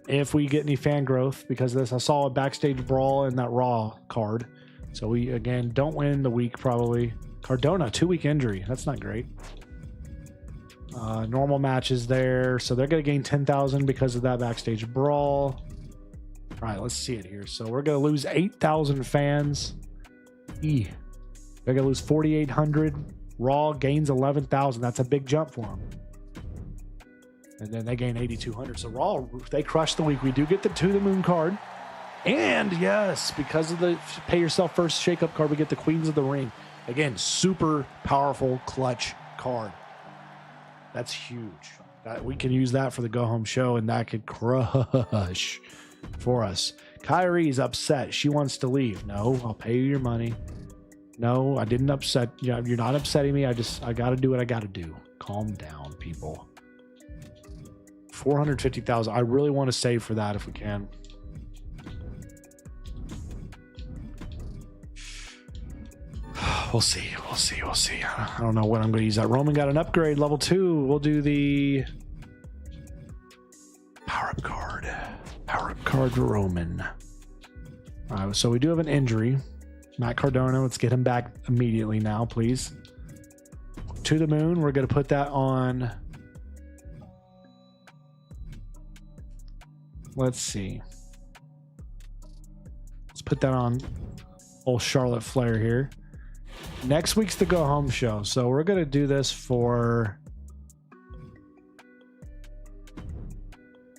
if we get any fan growth because of this. I saw a backstage brawl in that Raw card. So we, again, don't win the week probably. Cardona, 2-week injury. That's not great. Normal matches there. So they're going to gain 10,000 because of that backstage brawl. All right, let's see it here. So we're going to lose 8,000 fans. They're going to lose 4,800. Raw gains 11,000. That's a big jump for them. And then they gain 8,200. So Raw, they crushed the week. We do get the To the Moon card. And yes, because of the pay yourself first shakeup card, we get the Queens of the Ring. Again, super powerful clutch card. That's huge. We can use that for the go home show, and that could crush for us. Kyrie's upset. She wants to leave. No, I'll pay you your money. No, I didn't upset you. You're not upsetting me. I got to do what I got to do. Calm down, people. 450,000. I really want to save for that if we can. We'll see. I don't know when I'm going to use that. Roman got an upgrade, level 2. We'll do the power-up card. Power-up card for Roman. All right, so we do have an injury. Matt Cardona, let's get him back immediately now, please. To the Moon, we're going to put that on. Let's see. Let's put that on old Charlotte Flair here. Next week's the go home show. So we're going to do this for...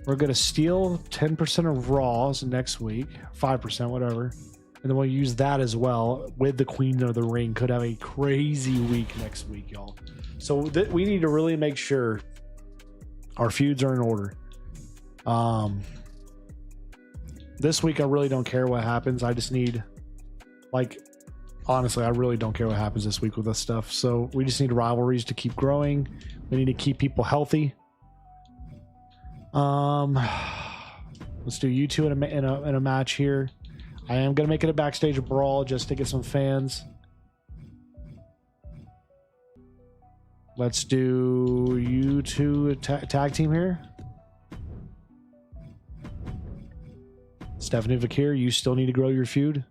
We're going to steal 10% of Raws next week. 5%, whatever. And then we'll use that as well with the Queen of the Ring. Could have a crazy week next week, y'all. So we need to really make sure our feuds are in order. This week, I really don't care what happens. I just need, like, honestly, I really don't care what happens this week with this stuff. So we just need rivalries to keep growing. We need to keep people healthy. Let's do you two in a match here. I am gonna make it a backstage brawl just to get some fans. Let's do you two tag team here. Stephanie Vakir, you still need to grow your feud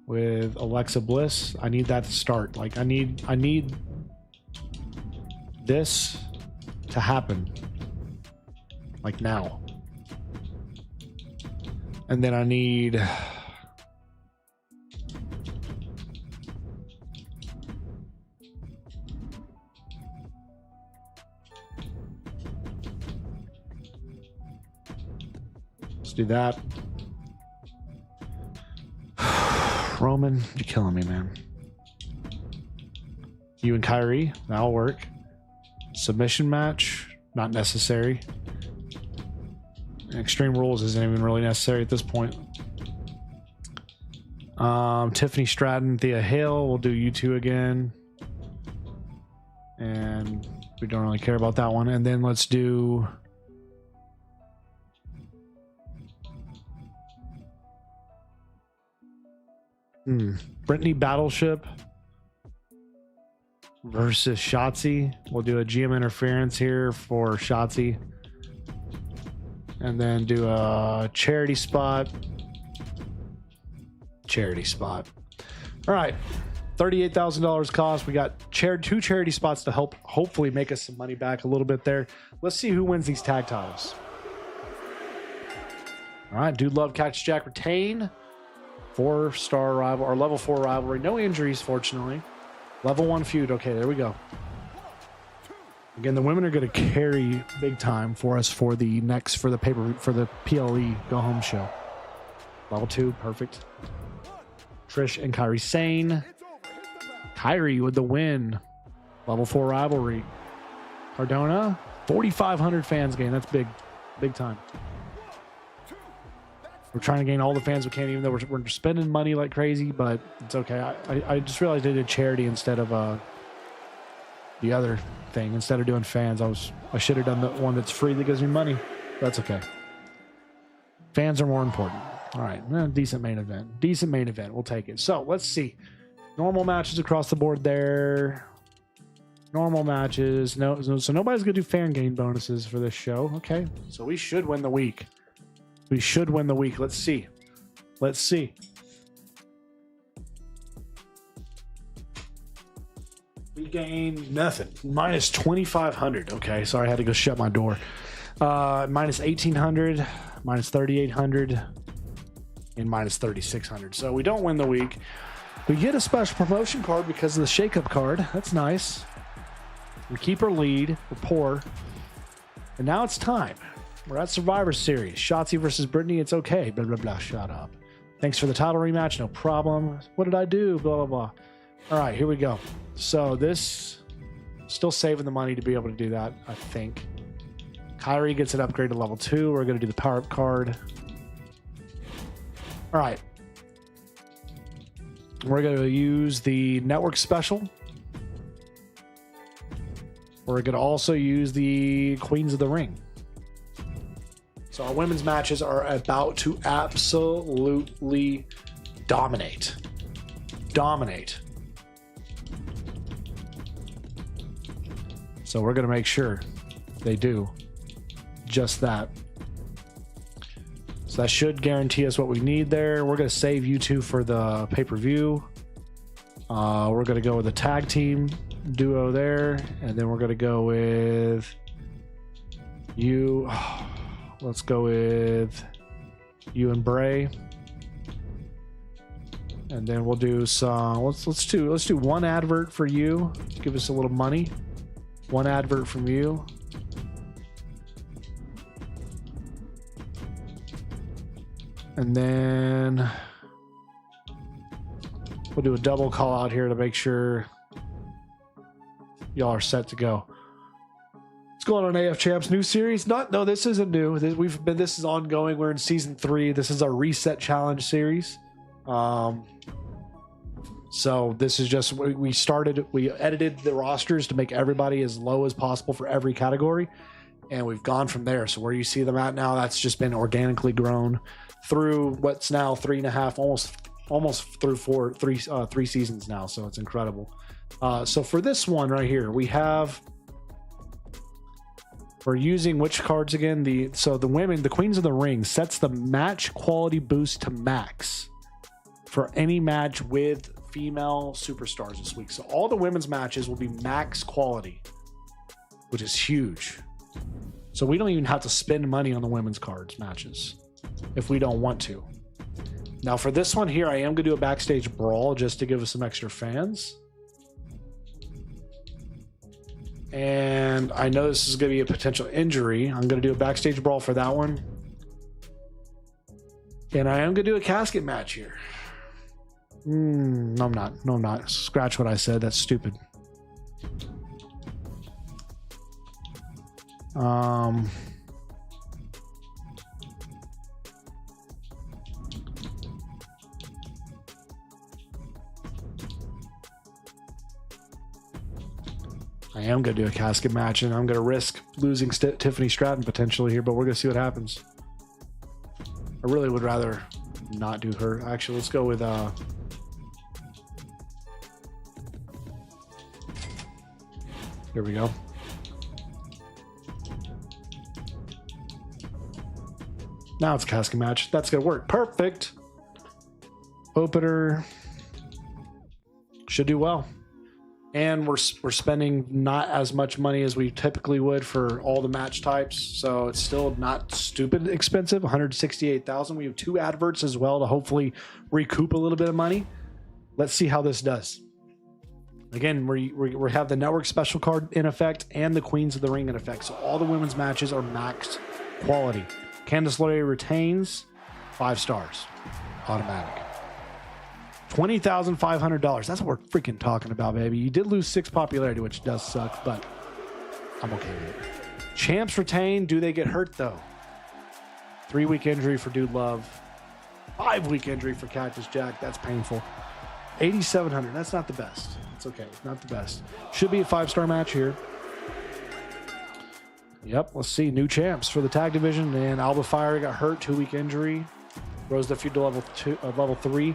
with Alexa Bliss. I need that to start. Like I need this to happen. Like now. And then I need let's do that. Roman, you're killing me, man. You and Kyrie, that'll work. Submission match, not necessary. Extreme Rules isn't even really necessary at this point. Tiffany Stratton, Thea Hale, we'll do you two again. And we don't really care about that one. And then let's do Brittany Battleship versus Shotzi. We'll do a GM interference here for Shotzi. And then do a charity spot. Charity spot. All right. $38,000 cost. We got two charity spots to help hopefully make us some money back a little bit there. Let's see who wins these tag titles. All right. Dude Love Cactus Jack retain. 4-star rival or level 4 rivalry. No injuries, fortunately. Level 1 feud. Okay, there we go. Again, the women are going to carry big time for us for the PLE Go Home show. Level 2, perfect. Trish and Kairi Sane. Kairi with the win. Level 4 rivalry. Cardona, 4,500 fans gain. That's big, big time. We're trying to gain all the fans we can, even though we're spending money like crazy, but it's okay. I just realized I did charity instead of the other thing. Instead of doing fans, I should have done the one that's free that gives me money. That's okay. Fans are more important. All right, decent main event. Decent main event. We'll take it. So let's see. Normal matches across the board there. Normal matches. No, so nobody's gonna do fan gain bonuses for this show. Okay, so we should win the week. We should win the week. Let's see. Let's see. We gained nothing. Minus 2,500. Okay, sorry, I had to go shut my door. Minus 1,800, minus 3,800, and minus 3,600. So we don't win the week. We get a special promotion card because of the shake-up card. That's nice. We keep our lead. We're poor. And now it's time. We're at Survivor Series. Shotzi versus Brittany. It's okay. Blah, blah, blah. Shut up. Thanks for the title rematch. No problem. What did I do? Blah, blah, blah. All right, here we go. So this, still saving the money to be able to do that, I think. Kyrie gets an upgrade to level 2. We're going to do the power-up card. All right. We're going to use the network special. We're going to also use the Queens of the Ring. So our women's matches are about to absolutely dominate. Dominate. So we're going to make sure they do just that. So that should guarantee us what we need there. We're going to save you two for the pay-per-view. We're going to go with a tag team duo there. And then we're going to go with you. Let's go with you and Bray. And then we'll do some, let's do one advert for you to give us a little money. One advert from you. And then we'll do a double call out here to make sure y'all are set to go. What's going on, AF Champs? New series? No, this isn't new. This is ongoing. We're in season 3. This is our reset challenge series. So this is just, we edited the rosters to make everybody as low as possible for every category. And we've gone from there. So where you see them at now, that's just been organically grown through what's now 3.5, almost through three seasons now. So it's incredible. So for this one right here, we're using which cards again? The women, the Queens of the Ring sets the match quality boost to max for any match with female superstars this week. So all the women's matches will be max quality, which is huge. So we don't even have to spend money on the women's cards matches if we don't want to. Now for this one here, I am going to do a backstage brawl just to give us some extra fans. And I know this is going to be a potential injury. I'm going to do a backstage brawl for that one. And I am going to do a casket match here. No, I'm not. No, I'm not. Scratch what I said. That's stupid. I am going to do a casket match, and I'm going to risk losing Tiffany Stratton potentially here, but we're going to see what happens. I really would rather not do her. Actually, let's go with... Here we go. Now it's a casket match. That's going to work. Perfect. Opener. Should do well. And we're spending not as much money as we typically would for all the match types. So it's still not stupid expensive. $168,000. We have 2 adverts as well to hopefully recoup a little bit of money. Let's see how this does. Again, we have the network special card in effect and the Queens of the Ring in effect. So all the women's matches are maxed quality. Candice LeRae retains 5 stars. Automatic. $20,500. That's what we're freaking talking about, baby. You did lose 6 popularity, which does suck, but I'm okay with it. Champs retain. Do they get hurt, though? 3-week injury for Dude Love. 5-week injury for Cactus Jack. That's painful. $8,700. That's not the best. It's okay. Not the best. Should be a 5-star match here. Yep. Let's see. New champs for the tag division. And Alba Fire got hurt. 2-week injury. Rose the feud to level 3.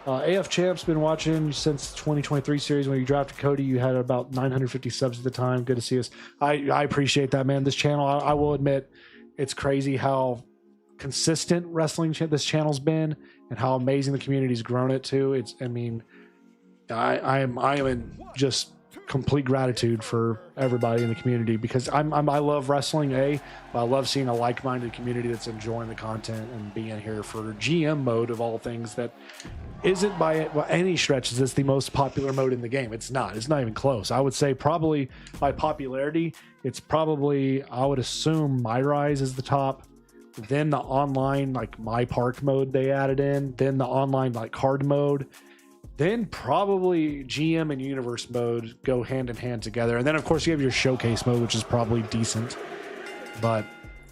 AF Champ's been watching since 2023 series. When you drafted Cody, you had about 950 subs at the time. Good to see us. I appreciate that, man. This channel, I will admit, it's crazy how consistent wrestling this channel's been and how amazing the community's grown it to. I am in just complete gratitude for everybody in the community because I love wrestling, but I love seeing a like-minded community that's enjoying the content and being here for GM mode of all things that isn't by any stretch is this the most popular mode in the game. It's not even close. I would say probably by popularity, it's probably, I would assume My Rise is the top, then the online like My Park mode they added in, then the online like card mode, then probably GM and Universe mode go hand in hand together. And then of course you have your Showcase mode, which is probably decent, but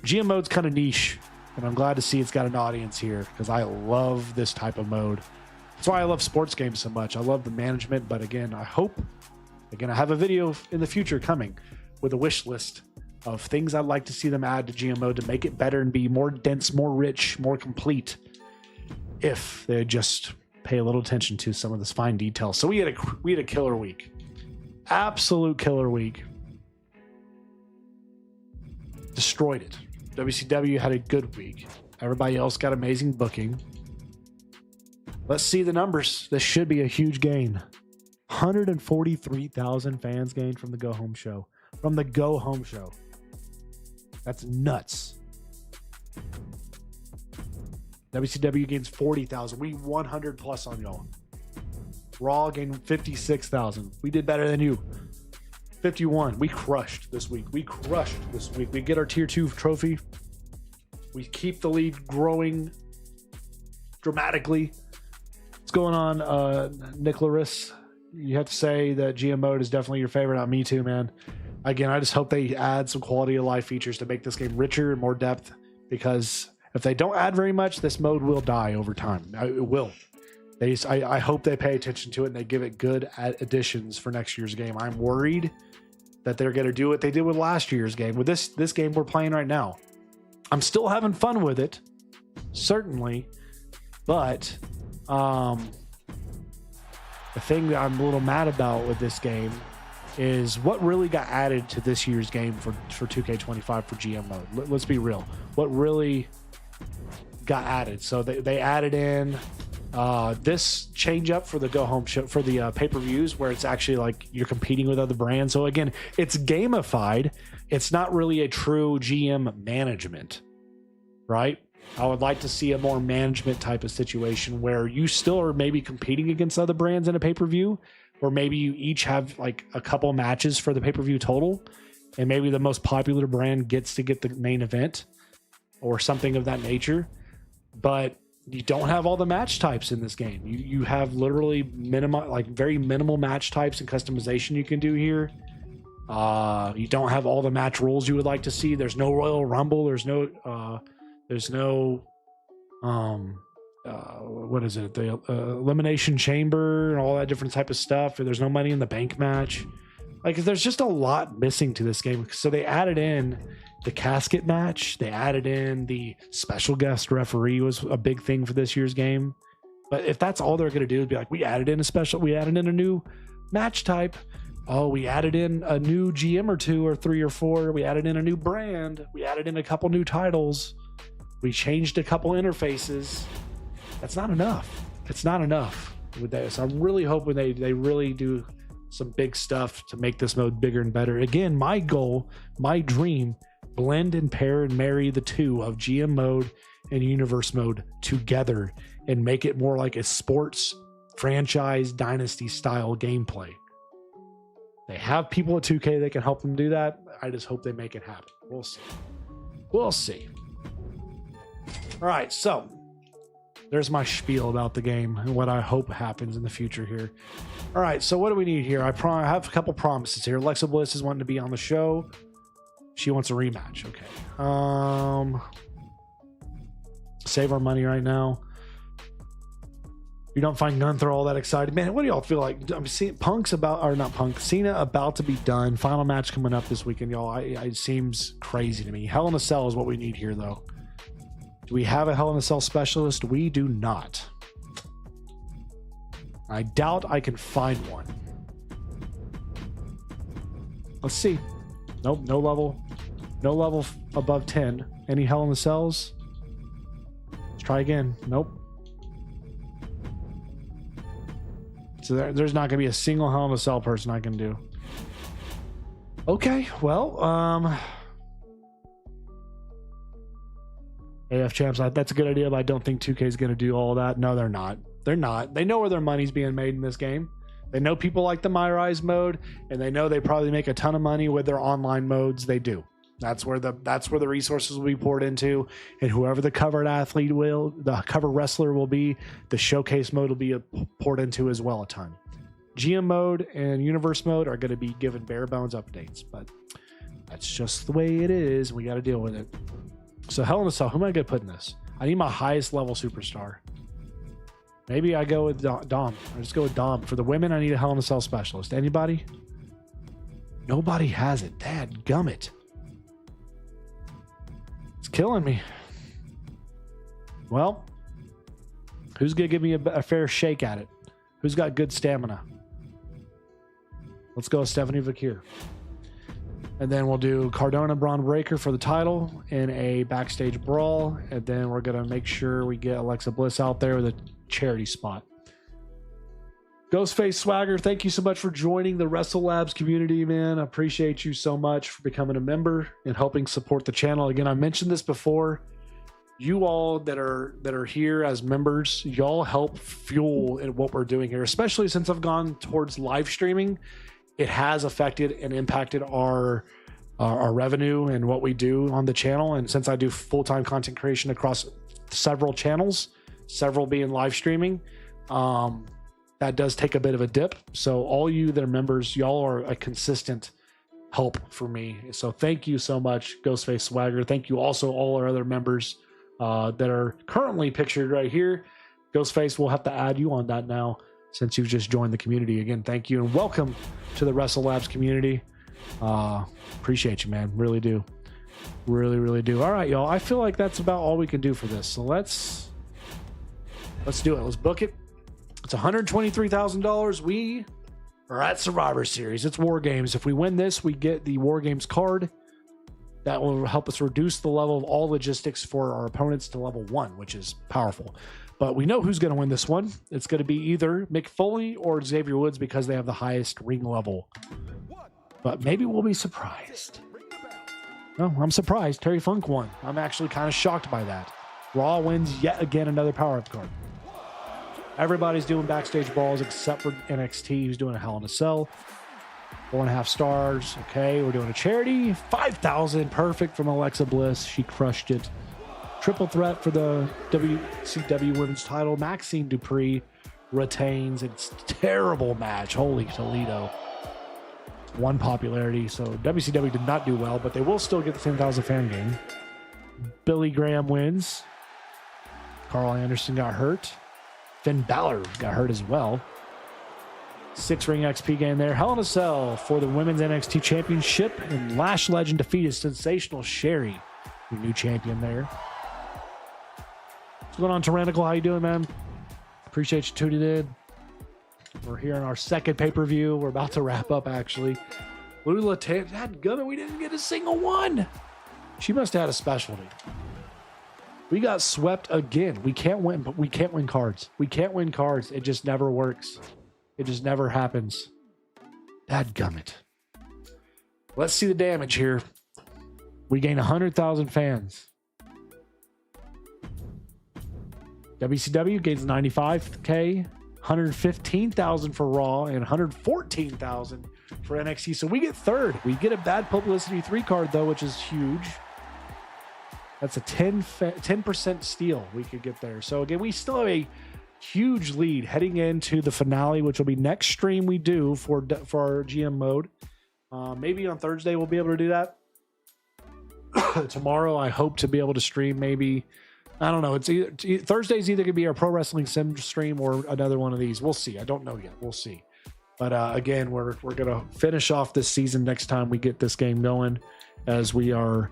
GM mode's kind of niche, and I'm glad to see it's got an audience here because I love this type of mode. That's why I love sports games so much. I love the management, but again, I have a video in the future coming with a wish list of things I'd like to see them add to GM mode to make it better and be more dense, more rich, more complete if they just pay a little attention to some of this fine details. So we had a killer week. Absolute killer week. Destroyed it. WCW had a good week. Everybody else got amazing booking. Let's see the numbers. This should be a huge gain. 143,000 fans gained from the Go Home show. From the Go Home show. That's nuts. WCW gains 40,000. We 100 plus on y'all. Raw gained 56,000. We did better than you. 51. We crushed this week. We get our tier 2 trophy. We keep the lead growing dramatically. What's going on, Nicholas? You have to say that GM mode is definitely your favorite. Not me too, man. Again, I just hope they add some quality of life features to make this game richer and more depth, because if they don't add very much, this mode will die over time. It will. I hope they pay attention to it and they give it good additions for next year's game. I'm worried that they're going to do what they did with last year's game. With this game we're playing right now, I'm still having fun with it, certainly, but the thing that I'm a little mad about with this game is what really got added to this year's game for 2K25 for GM mode. Let's be real. What really got added? So they added in this change up for the go home show for the pay-per-views, where it's actually like you're competing with other brands. So again, it's gamified. It's not really a true GM management, right? I would like to see a more management type of situation where you still are maybe competing against other brands in a pay-per-view, or maybe you each have like a couple matches for the pay-per-view total, and maybe the most popular brand gets to get the main event or something of that nature. But you don't have all the match types in this game. You have literally very minimal match types and customization you can do here. You don't have all the match rules you would like to see. There's no Royal Rumble. There's no what is it? The Elimination Chamber and all that different type of stuff. There's no Money in the Bank match. Like, there's just a lot missing to this game. So they added in the casket match. They added in the special guest referee was a big thing for this year's game. But if that's all they're going to do is be like, we added in a new match type. Oh, we added in a new GM or 2 or 3 or 4. We added in a new brand. We added in a couple new titles. We changed a couple interfaces. That's not enough. It's not enough with that. So I'm really hoping they really do some big stuff to make this mode bigger and better. Again, my goal, my dream, blend and pair and marry the two of GM mode and universe mode together and make it more like a sports franchise dynasty style gameplay. They have people at 2K that can help them do that. I just hope they make it happen. We'll see. We'll see. All right, so there's my spiel about the game and what I hope happens in the future here. All right, so what do we need here? I have a couple promises here. Alexa Bliss is wanting to be on the show. She wants a rematch. Okay. Save our money right now. You don't find Gunther all that excited. Man, what do y'all feel like? I'm seeing Cena about to be done. Final match coming up this weekend, y'all. It seems crazy to me. Hell in a Cell is what we need here, though. Do we have a Hell in a Cell specialist? We do not. I doubt I can find one. Let's see. Nope, no level. No level above 10. Any Hell in the Cells? Let's try again. Nope. So there's not going to be a single Hell in a Cell person I can do. Okay, well, AF Champs, that's a good idea, but I don't think 2K is going to do all that. No, they're not. They're not. They know where their money's being made in this game. They know people like the My Rise mode, and they know they probably make a ton of money with their online modes. They do. That's where the resources will be poured into, and whoever the covered athlete the cover wrestler will be, the showcase mode will be poured into as well a ton. GM mode and universe mode are going to be given bare bones updates, but that's just the way it is. We got to deal with it. So Hell in a Cell, who am I going to put in this? I need my highest level superstar. Maybe I go with Dom. I just go with Dom. For the women, I need a Hell in a Cell specialist. Anybody? Nobody has it. Dad gummit. It's killing me. Well, who's going to give me a fair shake at it? Who's got good stamina? Let's go with Stephanie Vakir. And then we'll do Cardona Braun Breaker for the title in a backstage brawl. And then we're going to make sure we get Alexa Bliss out there with a charity spot. Ghostface Swagger, thank you so much for joining the Wrestle Labs community, man. I appreciate you so much for becoming a member and helping support the channel. Again, I mentioned this before. You all that are here as members, y'all help fuel in what we're doing here, especially since I've gone towards live streaming. It has affected and impacted our revenue and what we do on the channel. And since I do full-time content creation across several channels, several being live streaming, that does take a bit of a dip. So all you that are members, y'all are a consistent help for me. So thank you so much, Ghostface Swagger. Thank you also all our other members that are currently pictured right here. Ghostface, we'll have to add you on that now since you've just joined the community. Again, thank you and welcome to the Wrestle Labs community. Appreciate you, man. Really do. Really, really do. All right, y'all. I feel like that's about all we can do for this. So let's do it. Let's book it. It's $123,000. We are at Survivor Series. It's War Games. If we win this, we get the War Games card. That will help us reduce the level of all logistics for our opponents to level 1, which is powerful. But we know who's going to win this one. It's going to be either Mick Foley or Xavier Woods because they have the highest ring level. But maybe we'll be surprised. No, I'm surprised. Terry Funk won. I'm actually kind of shocked by that. Raw wins yet again another power-up card. Everybody's doing backstage balls except for NXT, who's doing a Hell in a Cell. 4.5 stars. Okay, we're doing a charity. 5,000. Perfect from Alexa Bliss. She crushed it. Triple threat for the WCW Women's title. Maxine Dupree retains. It's a terrible match. Holy Toledo. 1 popularity. So WCW did not do well, but they will still get the 10,000 fan game. Billy Graham wins. Carl Anderson got hurt. Finn Balor got hurt as well. 6 ring XP game there. Hell in a Cell for the Women's NXT Championship. And Lash Legend defeated Sensational Sherry, your new champion there. What's going on, Tyrannical? How you doing, man? Appreciate you tuning in. We're here in our second pay-per-view. We're about to wrap up, actually. Lula, dadgummit, we didn't get a single one. She must have had a specialty. We got swept again. We can't win, but we can't win cards. We can't win cards. It just never works. It just never happens. Dadgummit. Let's see the damage here. We gain 100,000 fans. WCW gains 95K, 115,000 for Raw, and 114,000 for NXT. So we get third. We get a bad publicity 3 card, though, which is huge. That's a 10% steal we could get there. So again, we still have a huge lead heading into the finale, which will be next stream we do for our GM mode. Maybe on Thursday we'll be able to do that. Tomorrow I hope to be able to stream maybe. I don't know. It's Thursday's either going to be our Pro Wrestling Sim stream or another one of these. We'll see. I don't know yet. We'll see. But again, we're going to finish off this season next time we get this game going, as we are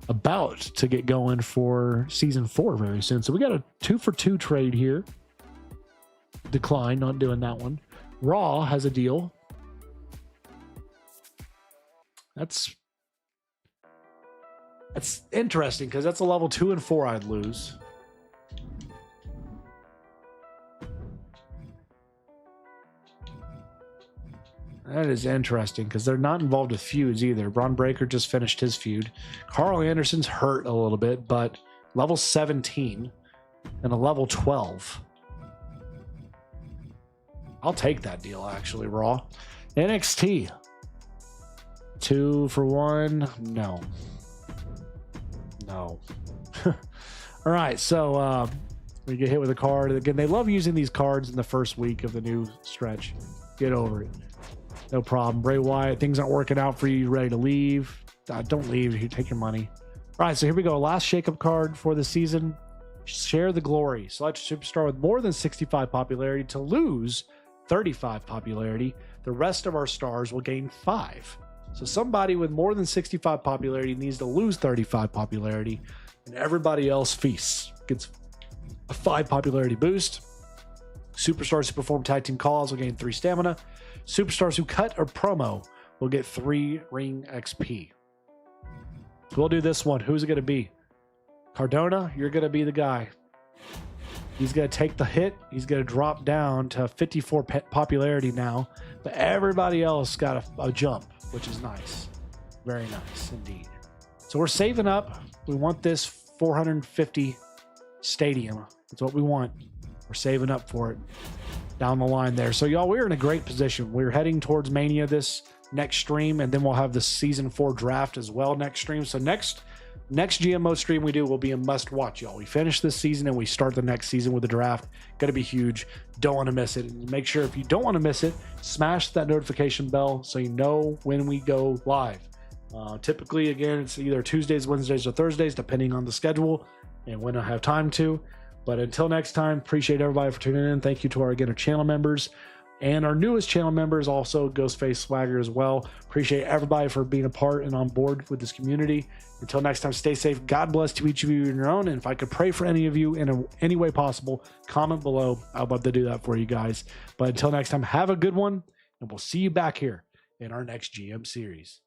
about to get going for season 4 very soon. So we got a 2-for-2 trade here. Decline, not doing that one. Raw has a deal. That's interesting because that's a level 2 and 4 I'd lose. That is interesting because they're not involved with feuds either. Braun Breaker just finished his feud. Carl Anderson's hurt a little bit, but level 17 and a level 12. I'll take that deal, actually, Raw. NXT. 2 for 1. No. All right, so we get hit with a card. Again, they love using these cards in the first week of the new stretch. Get over it. No problem. Bray Wyatt, things aren't working out for you. Ready to leave? Don't leave. You take your money. All right, so here we go. Last shakeup card for the season. Share the glory. Select a superstar with more than 65 popularity to lose 35 popularity. The rest of our stars will gain 5. So somebody with more than 65 popularity needs to lose 35 popularity, and everybody else feasts. Gets a 5 popularity boost. Superstars who perform tag team calls will gain 3 stamina. Superstars who cut or promo will get 3 ring XP. So we'll do this one. Who's it going to be? Cardona, you're going to be the guy. He's going to take the hit. He's going to drop down to 54 popularity now. But everybody else got a jump, which is nice. Very nice indeed. So we're saving up. We want this 450 stadium. That's what we want. We're saving up for it down the line there. So y'all, we're in a great position. We're heading towards Mania this next stream, and then we'll have the season 4 draft as well next stream. So next GMO stream we do will be a must watch, y'all. We finish this season and we start the next season with the draft. Gonna be huge. Don't want to miss it. And make sure if you don't want to miss it, smash that notification bell so you know when we go live. Typically, again, it's either Tuesdays, Wednesdays, or Thursdays, depending on the schedule and when I have time to. But until next time, appreciate everybody for tuning in. Thank you to our channel members and our newest channel members, also Ghostface Swagger as well. Appreciate everybody for being a part and on board with this community. Until next time, stay safe. God bless to each of you in your own. And if I could pray for any of you in any way possible, comment below. I'd love to do that for you guys. But until next time, have a good one, and we'll see you back here in our next GM series.